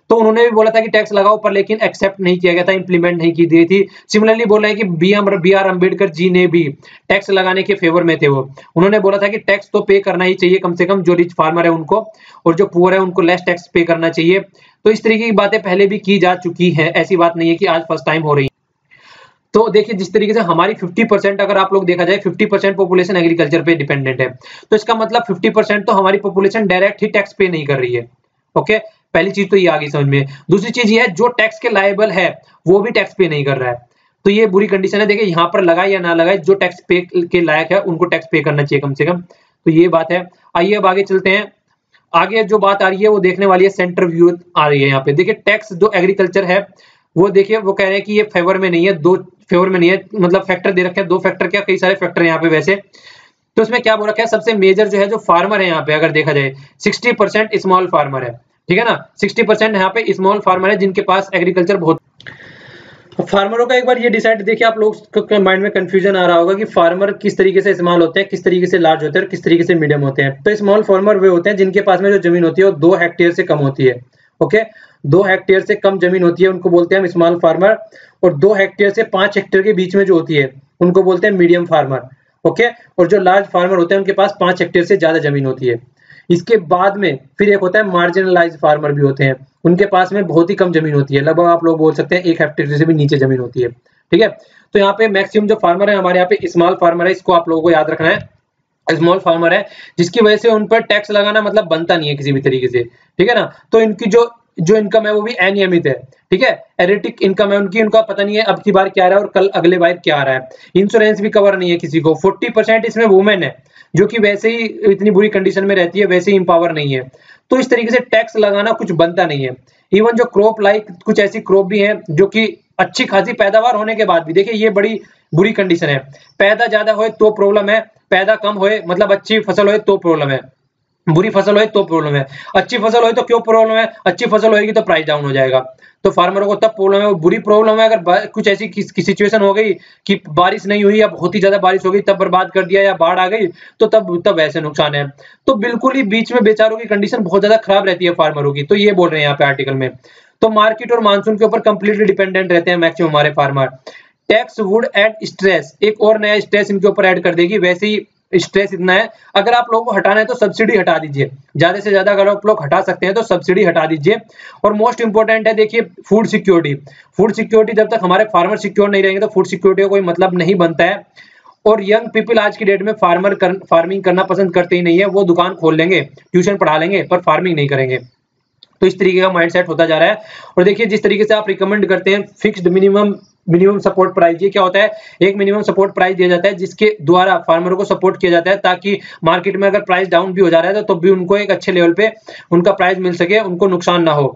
तो उन्होंने भी बोला था कि टैक्स लगाओ, पर लेकिन एक्सेप्ट नहीं किया गया था, इंप्लीमेंट नहीं की गई थी। सिमिलरली बोल रहे हैं कि बी आर अम्बेडकर जी ने भी टैक्स लगाने के फेवर में थे। वो उन्होंने बोला था कि टैक्स तो पे करना ही चाहिए, कम से कम जो रिच फार्मर है उनको, और जो पुअर है उनको लेस टैक्स पे करना चाहिए। तो इस तरीके की बातें पहले भी की जा चुकी है, ऐसी बात नहीं है कि आज फर्स्ट टाइम हो रही है। तो देखिए जिस तरीके से हमारी 50% अगर आप लोग देखा जाए 50% पॉपुलेशन एग्रीकल्चर पे डिपेंडेंट है, तो इसका मतलब 50% तो हमारी पॉपुलेशन डायरेक्ट ही टैक्स पे नहीं कर रही है। ओके, पहली चीज तो ये आ गई समझ में। दूसरी चीज ये है जो टैक्स के लायबल है वो भी टैक्स पे नहीं कर रहा है, तो ये बुरी कंडीशन है। देखिए यहाँ पर लगाए या ना लगाए, जो टैक्स पे के लायक है उनको टैक्स पे करना चाहिए कम से कम, तो ये बात है। आइए अब आगे चलते हैं। आगे जो बात आ रही है वो देखने वाली है, सेंटर व्यू आ रही है यहाँ पे। देखिए टैक्स जो एग्रीकल्चर है वो देखिए वो कह रहे हैं कि ये फेवर में नहीं है, दो फेवर में नहीं है, मतलब फैक्टर दे रखे हैं, दो फैक्टर क्या कई सारे फैक्टर यहाँ पे वैसे। तो इसमें क्या बोल रखा है, सबसे मेजर जो है जो फार्मर है यहाँ पे अगर देखा जाए 60% स्मॉल फार्मर है, ठीक है ना। 60% यहाँ पे स्मॉल फार्मर है जिनके पास एग्रीकल्चर बहुत। फार्मरों का एक बार ये डिसाइड देखिए, आप लोग के माइंड में कंफ्यूजन आ रहा होगा कि फार्मर किस तरीके से स्मॉल होते हैं, किस तरीके से लार्ज होते हैं और किस तरीके से मीडियम होते हैं। तो स्मॉल फार्मर वे होते हैं जिनके पास में जो जमीन होती है वो 2 हेक्टेयर से कम होती है। ओके, 2 हेक्टेयर से कम जमीन होती है उनको बोलते हैं हम स्मॉल फार्मर, और 2 हेक्टेयर से 5 हेक्टेयर के बीच में जो होती है उनको बोलते हैं मीडियम फार्मर। ओके, और जो लार्ज फार्मर होते हैं उनके पास 5 हेक्टेयर से ज्यादा जमीन होती है। इसके बाद में फिर एक होता है मार्जिनलाइज फार्मर भी होते हैं, उनके पास में बहुत ही कम जमीन होती है, लगभग आप लोग बोल सकते हैं 1 हेक्टेयर से भी नीचे जमीन होती है, ठीक है। तो यहाँ पे मैक्सिमम जो फार्मर है हमारे यहाँ पे स्मॉल फार्मर है, इसको आप लोगों को याद रखना है। स्मॉल फार्मर है जिसकी वजह से उन पर टैक्स लगाना मतलब बनता नहीं है किसी भी तरीके से, ठीक है ना। तो इनकी जो इनकम है वो भी अनियमित है, ठीक है, एरेटिक इनकम है उनकी, उनका पता नहीं है अब की बार क्या आ रहा है और कल अगले बार क्या आ रहा है। इंश्योरेंस भी कवर नहीं है किसी को। 40% इसमें वुमेन है जो कि वैसे ही इतनी बुरी कंडीशन में रहती है, वैसे ही इंपावर नहीं है। तो इस तरीके से टैक्स लगाना कुछ बनता नहीं है। इवन जो क्रॉप लाइक कुछ ऐसी क्रॉप भी है जो कि अच्छी खासी पैदावार होने के बाद भी, देखिए ये बड़ी बुरी कंडीशन है। पैदा ज्यादा होए तो प्रॉब्लम है, पैदा कम होए मतलब अच्छी फसल होए तो प्रॉब्लम है, बुरी फसल होए तो प्रॉब्लम है, अच्छी फसल होए तो क्यों प्रॉब्लम है, अच्छी फसल होएगी तो प्राइस डाउन हो जाएगा। तो फार्मरों को तब प्रॉब्लम है, वो बुरी प्रॉब्लम है अगर कुछ ऐसी सिचुएशन हो गई कि बारिश नहीं हुई या बहुत ही ज्यादा बारिश हो गई तब बर्बाद कर दिया, या बाढ़ आ गई तो तब ऐसे नुकसान है। तो बिल्कुल ही बीच में बेचारों की कंडीशन बहुत ज्यादा खराब रहती है फार्मरों की। तो ये बोल रहे हैं यहाँ पे आर्टिकल में। तो मार्केट और मानसून के ऊपर कंप्लीटली डिपेंडेंट रहते हैं मैक्सिमम हमारे farmer. Tax would add stress, एक और नया स्ट्रेस इनके ऊपर ऐड कर देगी। वैसे ही स्ट्रेस इतना है, अगर आप लोगों को हटाना है तो सब्सिडी हटा दीजिए, ज्यादा से ज्यादा अगर आप लोग हटा सकते हैं तो सब्सिडी हटा दीजिए। और मोस्ट इंपोर्टेंट है देखिए फूड सिक्योरिटी। फूड सिक्योरिटी जब तक हमारे फार्मर सिक्योर नहीं रहेंगे तो फूड सिक्योरिटी का कोई मतलब नहीं बनता है। और यंग पीपल आज की डेट में फार्मिंग करना पसंद करते ही नहीं है, वो दुकान खोल लेंगे, ट्यूशन पढ़ा लेंगे पर फार्मिंग नहीं करेंगे। तो इस तरीके का माइंडसेट होता जा रहा है। और देखिए जिस तरीके से आप रिकमेंड करते हैं फिक्स्ड मिनिमम सपोर्ट प्राइस, ये क्या होता है, एक मिनिमम सपोर्ट प्राइस दिया जाता है जिसके द्वारा फार्मरों को सपोर्ट किया जाता है, ताकि मार्केट में अगर प्राइस डाउन भी हो जा रहा है तो भी उनको एक अच्छे लेवल पे उनका प्राइस मिल सके, उनको नुकसान ना हो।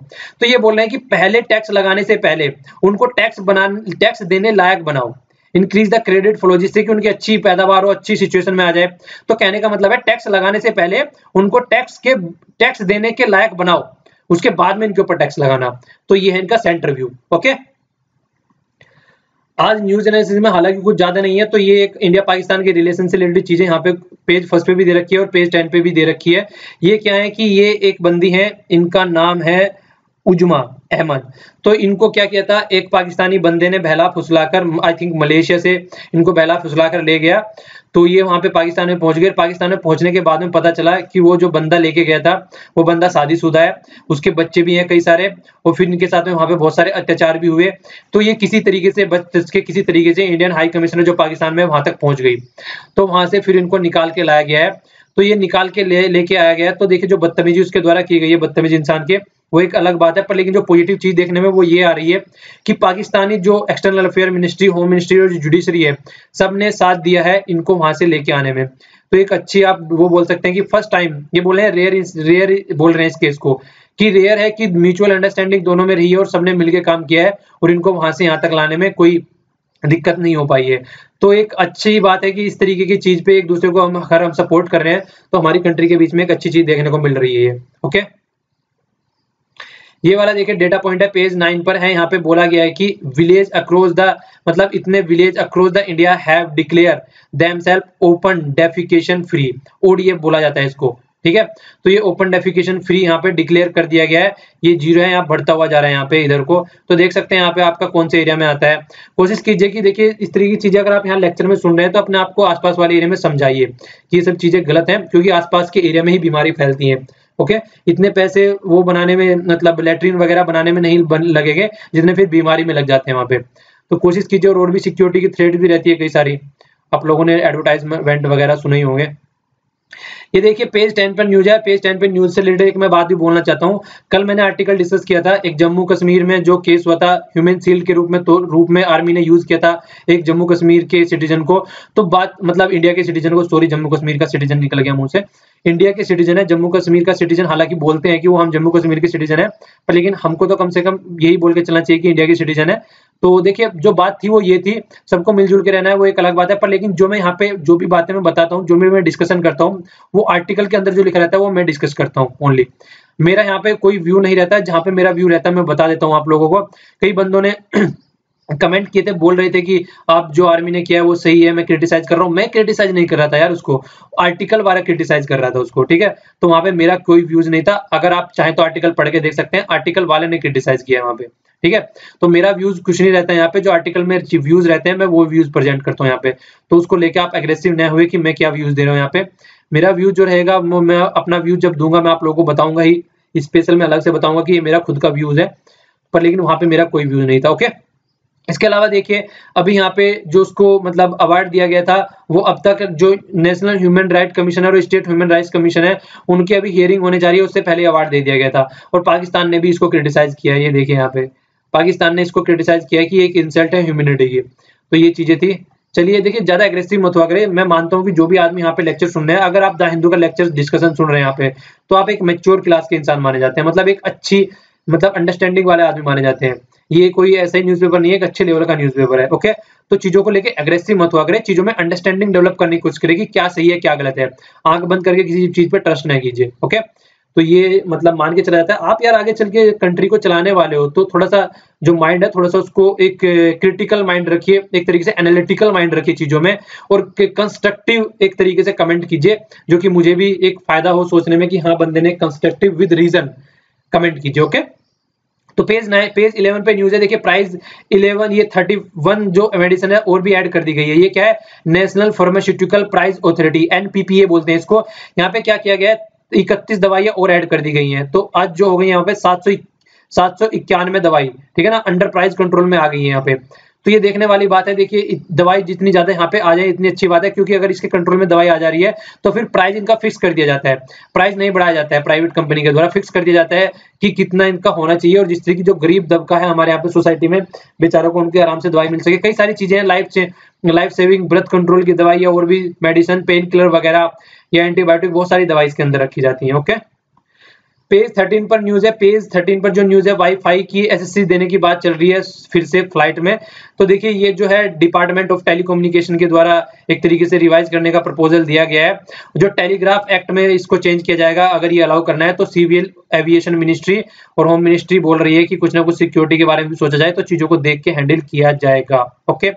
तो ये बोल रहे हैं कि पहले टैक्स लगाने से पहले उनको टैक्स देने लायक बनाओ, इंक्रीज द क्रेडिट फ्लो, जिससे कि उनकी अच्छी पैदावार हो, अच्छी सिचुएशन में आ जाए। तो कहने का मतलब है टैक्स लगाने से पहले उनको टैक्स देने के लायक बनाओ, उसके बाद में इनके ऊपर टैक्स लगाना। तो ये है इनका सेंटर व्यू। ओके, आज न्यूज एनालिसिस में हालांकि कुछ ज्यादा नहीं है, तो ये एक इंडिया पाकिस्तान के रिलेशन से रिलेटेड चीजें यहाँ पे पेज 1 पे भी दे रखी है और पेज 10 पे भी दे रखी है। ये क्या है कि ये एक बंदी है, इनका नाम है उजमा अहमद। तो इनको क्या किया था, एक पाकिस्तानी बंदे ने बहला फुसलाकर, आई थिंक मलेशिया से इनको बहला फुसलाकर ले गया। तो ये वहां पे पाकिस्तान में पहुंच गए। पाकिस्तान में पहुंचने के बाद में पता चला कि वो जो बंदा लेके गया था वो बंदा शादीशुदा है, उसके बच्चे भी हैं कई सारे, और फिर इनके साथ में वहां पे बहुत सारे अत्याचार भी हुए। तो ये किसी तरीके से इंडियन हाई कमिश्नर जो पाकिस्तान में वहां तक पहुंच गई, तो वहां से फिर इनको निकाल के लाया गया है। तो ये निकाल के लेके आया गया। तो देखिए जो बदतमीजी उसके द्वारा की गई है, बदतमीजी इंसान के, वो एक अलग बात है। पर लेकिन जो पॉजिटिव चीज देखने में वो ये आ रही है कि पाकिस्तानी जो external affair ministry, home ministry और जुडिशरी है, सबने साथ दिया है इनको वहां से लेके आने में। तो एक अच्छी आप वो बोल सकते हैं कि फर्स्ट टाइम, ये बोल रहे हैं रेयर बोल रहे हैं इस केस को, कि रेयर है कि म्यूचुअल अंडरस्टैंडिंग दोनों में रही है और सबने मिलकर काम किया है और इनको वहां से यहाँ तक लाने में कोई दिक्कत नहीं हो पाई है। तो एक अच्छी बात है कि इस तरीके की चीज पे एक दूसरे को हम सपोर्ट कर रहे हैं, तो हमारी कंट्री के बीच में एक अच्छी चीज देखने को मिल रही है। ओके, ये वाला देखिए डेटा पॉइंट है, पेज 9 पर है। यहाँ पे बोला गया है कि विलेज अक्रॉस द, मतलब इतने village across the India have declare themselves open defecation free, ODF बोला जाता है इसको, ठीक है। तो ये ओपन डेफिकेशन फ्री यहाँ पे डिक्लेयर कर दिया गया है। ये 0 है, यहाँ बढ़ता हुआ जा रहा है यहाँ पे इधर को। तो देख सकते हैं यहाँ पे आपका कौन से एरिया में आता है। कोशिश कीजिए कि देखिए इस तरीके की चीजें अगर आप यहाँ लेक्चर में सुन रहे हैं तो अपने आप को आसपास वाले एरिया में समझाइए कि ये सब चीजें गलत हैं, क्योंकि आसपास के एरिया में ही बीमारी फैलती है। ओके, इतने पैसे वो बनाने में, मतलब लेटरिन वगैरह बनाने में नहीं लगेंगे जितने फिर बीमारी में लग जाते हैं वहां पे। तो कोशिश कीजिए। और भी सिक्योरिटी की थ्रेट भी रहती है कई सारी, आप लोगों ने एडवर्टाइजमेंट वगैरह सुने ही होंगे। ये देखिए पेज 10 पर न्यूज है। पेज 10 पे न्यूज से रिलेटेड एक मैं बात भी बोलना चाहता हूँ। कल मैंने आर्टिकल डिस्कस किया था, एक जम्मू कश्मीर में जो केस हुआ था ह्यूमन शील्ड के रूप में आर्मी ने यूज किया था एक जम्मू कश्मीर के सिटीजन को। तो बात मतलब इंडिया के सिटीजन को, सॉरी जम्मू कश्मीर का सिटीजन निकल गया मुंह से, इंडिया के सिटीजन है, जम्मू कश्मीर का सिटीजन। हालांकि बोलते हैं कि वो हम जम्मू कश्मीर के सिटीजन है, पर लेकिन हमको तो कम से कम यही बोल के चलना चाहिए कि इंडिया के सिटीजन है। तो देखिए जो बात थी वो ये थी, सबको मिलजुल के रहना है, वो एक अलग बात है। पर लेकिन जो मैं यहाँ पे जो भी बातें मैं बताता हूँ, जो भी मैं डिस्कशन करता हूँ, वो आर्टिकल के अंदर जो लिखा रहता है वो मैं डिस्कस करता हूँ ओनली। मेरा यहाँ पे कोई व्यू नहीं रहता है, जहाँ पे मेरा व्यू रहता है मैं बता देता हूँ आप लोगों को। कई बंदों ने कमेंट किए थे, बोल रहे थे कि आप जो आर्मी ने किया है वो सही है, मैं क्रिटिसाइज कर रहा हूँ। मैं क्रिटिसाइज नहीं कर रहा था यार उसको, आर्टिकल वाला क्रिटिसाइज कर रहा था उसको, ठीक है। तो वहां पे मेरा कोई व्यूज नहीं था। अगर आप चाहें तो आर्टिकल पढ़ के देख सकते हैं, आर्टिकल वाले ने क्रिटिसाइज किया है वहां पे, ठीक है। तो मेरा व्यूज कुछ नहीं रहता है यहाँ पे, जो आर्टिकल में व्यूज रहते हैं मैं वो व्यूज प्रेजेंट करता हूँ यहाँ पे। तो उसको लेके आप एग्रेसिव न हुए कि मैं क्या व्यूज दे रहा हूँ यहाँ पे। मेरा व्यू जो रहेगा वो मैं अपना व्यू जब दूंगा मैं आप लोगों को बताऊंगा ही, स्पेशल में अलग से बताऊंगा कि ये मेरा खुद का व्यूज है। पर लेकिन वहां पे मेरा कोई व्यूज नहीं था, ओके। इसके अलावा देखिए अभी यहाँ पे जो उसको मतलब अवार्ड दिया गया था, वो अब तक जो नेशनल ह्यूमन राइट कमिश्नर और स्टेट ह्यूमन राइट्स कमीशन है उनकी अभी हियरिंग होने जा रही है, उससे पहले अवार्ड दे दिया गया था। और पाकिस्तान ने भी इसको क्रिटिसाइज किया है। ये देखिए यहाँ पे पाकिस्तान ने इसको क्रिटिसाइज किया है कि एक इंसल्ट है ह्यूमैनिटी की। तो ये चीजें थी। चलिए देखिए ज्यादा एग्रेसिव मत हुआ करें। मैं मानता हूँ कि जो भी आदमी यहाँ पे लेक्चर सुन रहे हैं, अगर आप द हिंदू का लेक्चर डिस्कशन सुन रहे हैं यहाँ पे, तो आप एक मैच्योर क्लास के इंसान माने जाते हैं, मतलब एक अच्छी मतलब अंडरस्टैंडिंग वाले आदमी माने जाते हैं। ये कोई ऐसा ही न्यूज़पेपर नहीं है, एक अच्छे लेवल का न्यूज़पेपर है, ओके। तो चीजों को लेके एग्रेसिव मत हुआ करें, चीजों में अंडरस्टैंडिंग डेवलप करने की कोशिश करें कि क्या सही है क्या गलत है। आंख बंद करके किसी चीज पे ट्रस्ट नहीं कीजिए, ओके। तो ये मतलब मान के चला जाता है। आप यार आगे चल के कंट्री को चलाने वाले हो, तो थोड़ा सा जो माइंड है थोड़ा सा उसको एक क्रिटिकल माइंड रखिए, एक तरीके से एनालिटिकल माइंड रखिए चीजों में, और कंस्ट्रक्टिव एक तरीके से कमेंट कीजिए, जो कि मुझे भी एक फायदा हो सोचने में कि हाँ बंदे ने कंस्ट्रक्टिव विद रीजन कमेंट कीजिए, ओके। तो पेज 11 पे न्यूज है। देखिए प्राइस 11 ये 31 जो मेडिसिन है और भी ऐड कर दी गई है। ये क्या है, national pharmaceutical price authority, NPPA बोलते हैं इसको। यहाँ पे क्या किया गया है, 31 दवाइयां और ऐड कर दी गई हैं। तो आज जो हो गई यहाँ पे 791 दवाई, ठीक है ना, अंडर प्राइस कंट्रोल में आ गई है यहाँ पे। तो ये देखने वाली बात है। देखिए दवाई जितनी ज्यादा यहाँ पे आ जाए इतनी अच्छी बात है, क्योंकि अगर इसके कंट्रोल में दवाई आ जा रही है तो फिर प्राइस इनका फिक्स कर दिया जाता है, प्राइस नहीं बढ़ाया जाता है, प्राइवेट कंपनी के द्वारा फिक्स कर दिया जाता है कि कितना इनका होना चाहिए। और जिस तरह की जो गरीब दबका है हमारे यहाँ पे सोसाइटी में, बेचारों को उनके आराम से दवाई मिल सके। कई सारी चीजें हैं, लाइफ सेविंग ब्रेथ कंट्रोल की दवाई और भी मेडिसिन, पेन किलर वगैरह या एंटीबायोटिक, बहुत सारी दवाई इसके अंदर रखी जाती है, ओके। पेज 13 पर न्यूज है। पेज 13 पर जो न्यूज है, वाईफाई की एसएससी देने की बात चल रही है फिर से फ्लाइट में। तो देखिए ये जो है डिपार्टमेंट ऑफ टेलीकम्युनिकेशन के द्वारा एक तरीके से रिवाइज करने का प्रपोजल दिया गया है। जो टेलीग्राफ एक्ट में इसको चेंज किया जाएगा अगर ये अलाउ करना है तो। सिविल एविएशन मिनिस्ट्री और होम मिनिस्ट्री बोल रही है कि कुछ ना कुछ सिक्योरिटी के बारे में भी सोचा जाए, तो चीजों को देख के हैंडल किया जाएगा, ओके।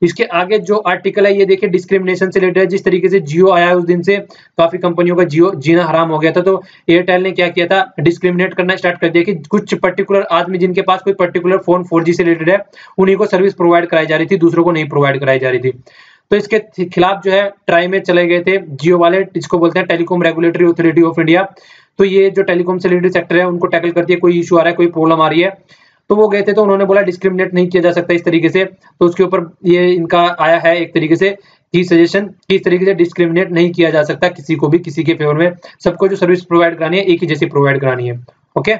इसके आगे जो आर्टिकल है ये देखिए डिस्क्रिमिनेशन से रिलेटेड है। जिस तरीके से जियो आया उस दिन से काफी कंपनियों का जियो जीना हराम हो गया था, तो एयरटेल ने क्या किया था, डिस्क्रिमिनेट करना स्टार्ट कर दिया कि कुछ पर्टिकुलर आदमी जिनके पास कोई पर्टिकुलर फोन 4G से रिलेटेड है उन्हीं को सर्विस प्रोवाइड कराई जा रही थी, दूसरों को नहीं प्रोवाइड कराई जा रही थी। तो इसके खिलाफ जो है ट्राई में चले गए थे जियो वाले, इसको बोलते हैं telecom regulatory authority of India. तो ये जो टेलीकॉम से रिलेटेड सेक्टर है उनको टैकल करती है, कोई इशू आ रहा है, कोई प्रॉब्लम आ रही है, तो वो गए थे। तो उन्होंने बोला डिस्क्रिमिनेट नहीं किया जा सकता इस तरीके से। तो उसके ऊपर ये इनका आया है एक तरीके से की सजेशन कि इस तरीके से डिस्क्रिमिनेट नहीं किया जा सकता किसी को भी, किसी के फेवर में। सबको जो सर्विस प्रोवाइड करानी है एक ही जैसी प्रोवाइड करानी है, ओके।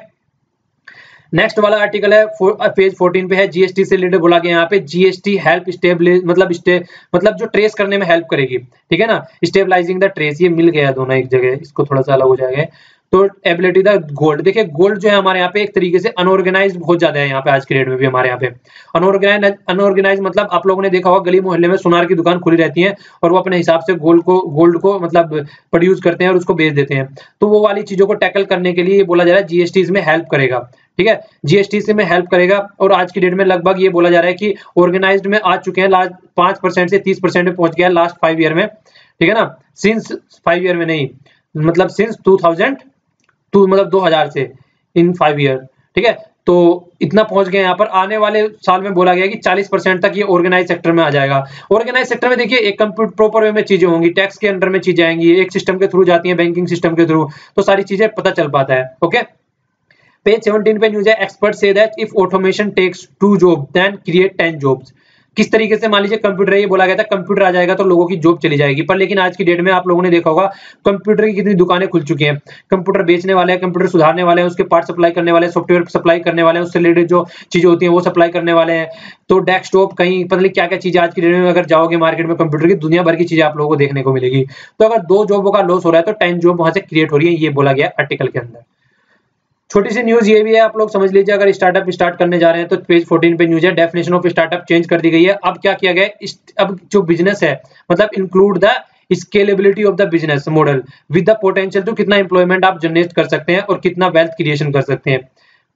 नेक्स्ट वाला आर्टिकल है पेज 14 पे है, जीएसटी से रिलेटेड बोला गया यहाँ पे जीएसटी हेल्प स्टेबलाइज मतलब जो ट्रेस करने में हेल्प करेगी, ठीक है ना, स्टेबलाइजिंग द ट्रेस। ये मिल गया दोनों एक जगह, इसको थोड़ा सा अलग हो जाएगा। तो एबिलिटी द गोल्ड, देखिए गोल्ड जो है हमारे यहाँ पे एक तरीके से अनऑर्गेनाइज बहुत ज्यादा है यहाँ पे आज के डेट में भी हमारे यहाँ पे। अनऑर्गेनाइज मतलब आप लोगों ने देखा होगा गली मोहल्ले में सुनार की दुकान खुली रहती है और वो अपने हिसाब से गोल्ड को मतलब प्रोड्यूस करते हैं और उसको बेच देते हैं। तो वो वाली चीजों को टैकल करने के लिए बोला जा रहा है जीएसटी इसमें हेल्प करेगा, ठीक है, जीएसटी से में हेल्प करेगा। और आज की डेट में लगभग ये बोला जा रहा है कि ऑर्गेनाइज्ड में आ चुके हैं, लास्ट 5% से 30% में पहुंच गया लास्ट 5 ईयर में, ठीक है ना, सिंस 5 ईयर में नहीं, मतलब सिंस 2000 से इन 5 ईयर, ठीक है। तो इतना पहुंच गए यहाँ पर। आने वाले साल में बोला गया कि 40% तक ये ऑर्गेनाइज सेक्टर में आ जाएगा। ऑर्गेनाइज सेक्टर में देखिए एक कंप्यूटर प्रॉपर वे में चीजें होंगी, टैक्स के अंडर में चीजें आएंगी, एक सिस्टम के थ्रू जाती हैं, बैंकिंग सिस्टम के थ्रू, तो सारी चीजें पता चल पाता है, ओके। पेज 17 पे न्यूज है, एक्सपर्ट से that if automation takes 2 job then create 10 jobs. किस तरीके से, मान लीजिए कंप्यूटर है, ये बोला गया था कंप्यूटर आ जाएगा तो लोगों की जॉब चली जाएगी, पर लेकिन आज की डेट में आप लोगों ने देखा होगा कंप्यूटर की कितनी दुकानें खुल चुकी हैं। कंप्यूटर बेचने वाले हैं, कंप्यूटर सुधारने वाले हैं, उसके पार्ट सप्लाई करने वाले हैं, सॉफ्टवेयर सप्लाई करने वाले हैं, उससे रिलेटेड जो चीजें होती हैं वो सप्लाई करने वाले हैं। तो डेस्कटॉप, कहीं पता नहीं क्या क्या चीजें आज की डेट में अगर जाओगे मार्केट में कंप्यूटर की दुनिया भर की चीजें आप लोगों को देखने को मिलेगी। तो अगर 2 जॉबों का लॉस हो रहा है तो 10 जॉब वहां से क्रिएट हो रही है, ये बोला गया आर्टिकल के अंदर। छोटी सी न्यूज ये भी है, आप लोग समझ लीजिए, अगर स्टार्टअप स्टार्ट करने जा रहे हैं तो पेज 14 पे न्यूज है, डेफिनेशन ऑफ स्टार्टअप चेंज कर दी गई है। अब क्या किया गया है, अब जो बिजनेस है मतलब include the scalability of the business model with the potential, तो कितना एम्प्लॉयमेंट आप जनरेट कर सकते हैं और कितना वेल्थ क्रिएशन कर सकते हैं।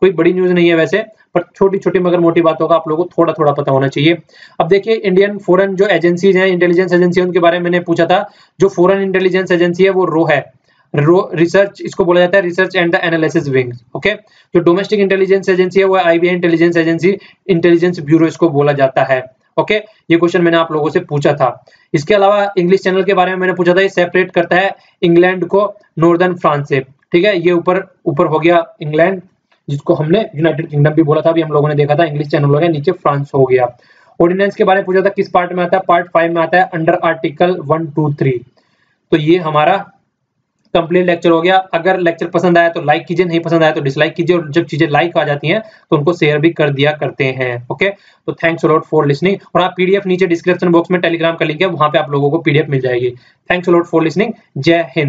कोई बड़ी न्यूज नहीं है वैसे, पर छोटी छोटी मगर मोटी बातों का आप लोगों को थोड़ा थोड़ा पता होना चाहिए। अब देखिए, इंडियन फॉरेन जो एजेंसीज हैं, इंटेलिजेंस एजेंसी, उनके बारे में मैंने पूछा था। जो फॉरेन इंटेलिजेंस एजेंसी है वो रो है, रिसर्च इसको बोला जाता है, research and the analysis wing. Okay, जो डोमेस्टिक इंटेलिजेंस एजेंसी है वो IBI intelligence agency, intelligence bureau इसको बोला जाता है। ओके, ये क्वेश्चन मैंने आप लोगों से पूछा था। इसके अलावा इंग्लिश चैनल के बारे में मैंने पूछा था, ये सेपरेट करता है इंग्लैंड को नॉर्दर्न फ्रांस से। ठीक है, ये ऊपर हो गया इंग्लैंड, जिसको हमने यूनाइटेड किंगडम भी बोला था, अभी हम लोगों ने देखा था, इंग्लिश चैनल हो गया, नीचे फ्रांस हो गया। ऑर्डिनेंस के बारे में पूछा था, किस पार्ट में आता है, पार्ट 5 में आता है, अंडर आर्टिकल 1, 2, 3। तो ये हमारा कंप्लीट लेक्चर हो गया। अगर लेक्चर पसंद आया तो लाइक कीजिए, नहीं पसंद आया तो डिसलाइक कीजिए, और जब चीजें लाइक आ जाती हैं तो उनको शेयर भी कर दिया करते हैं। ओके, तो thanks a lot for listening. और आप पीडीएफ नीचे डिस्क्रिप्शन बॉक्स में टेलीग्राम का लिंक है, वहां पे आप लोगों को पीडीएफ मिल जाएगी। Thanks a lot for listening. जय हिंद।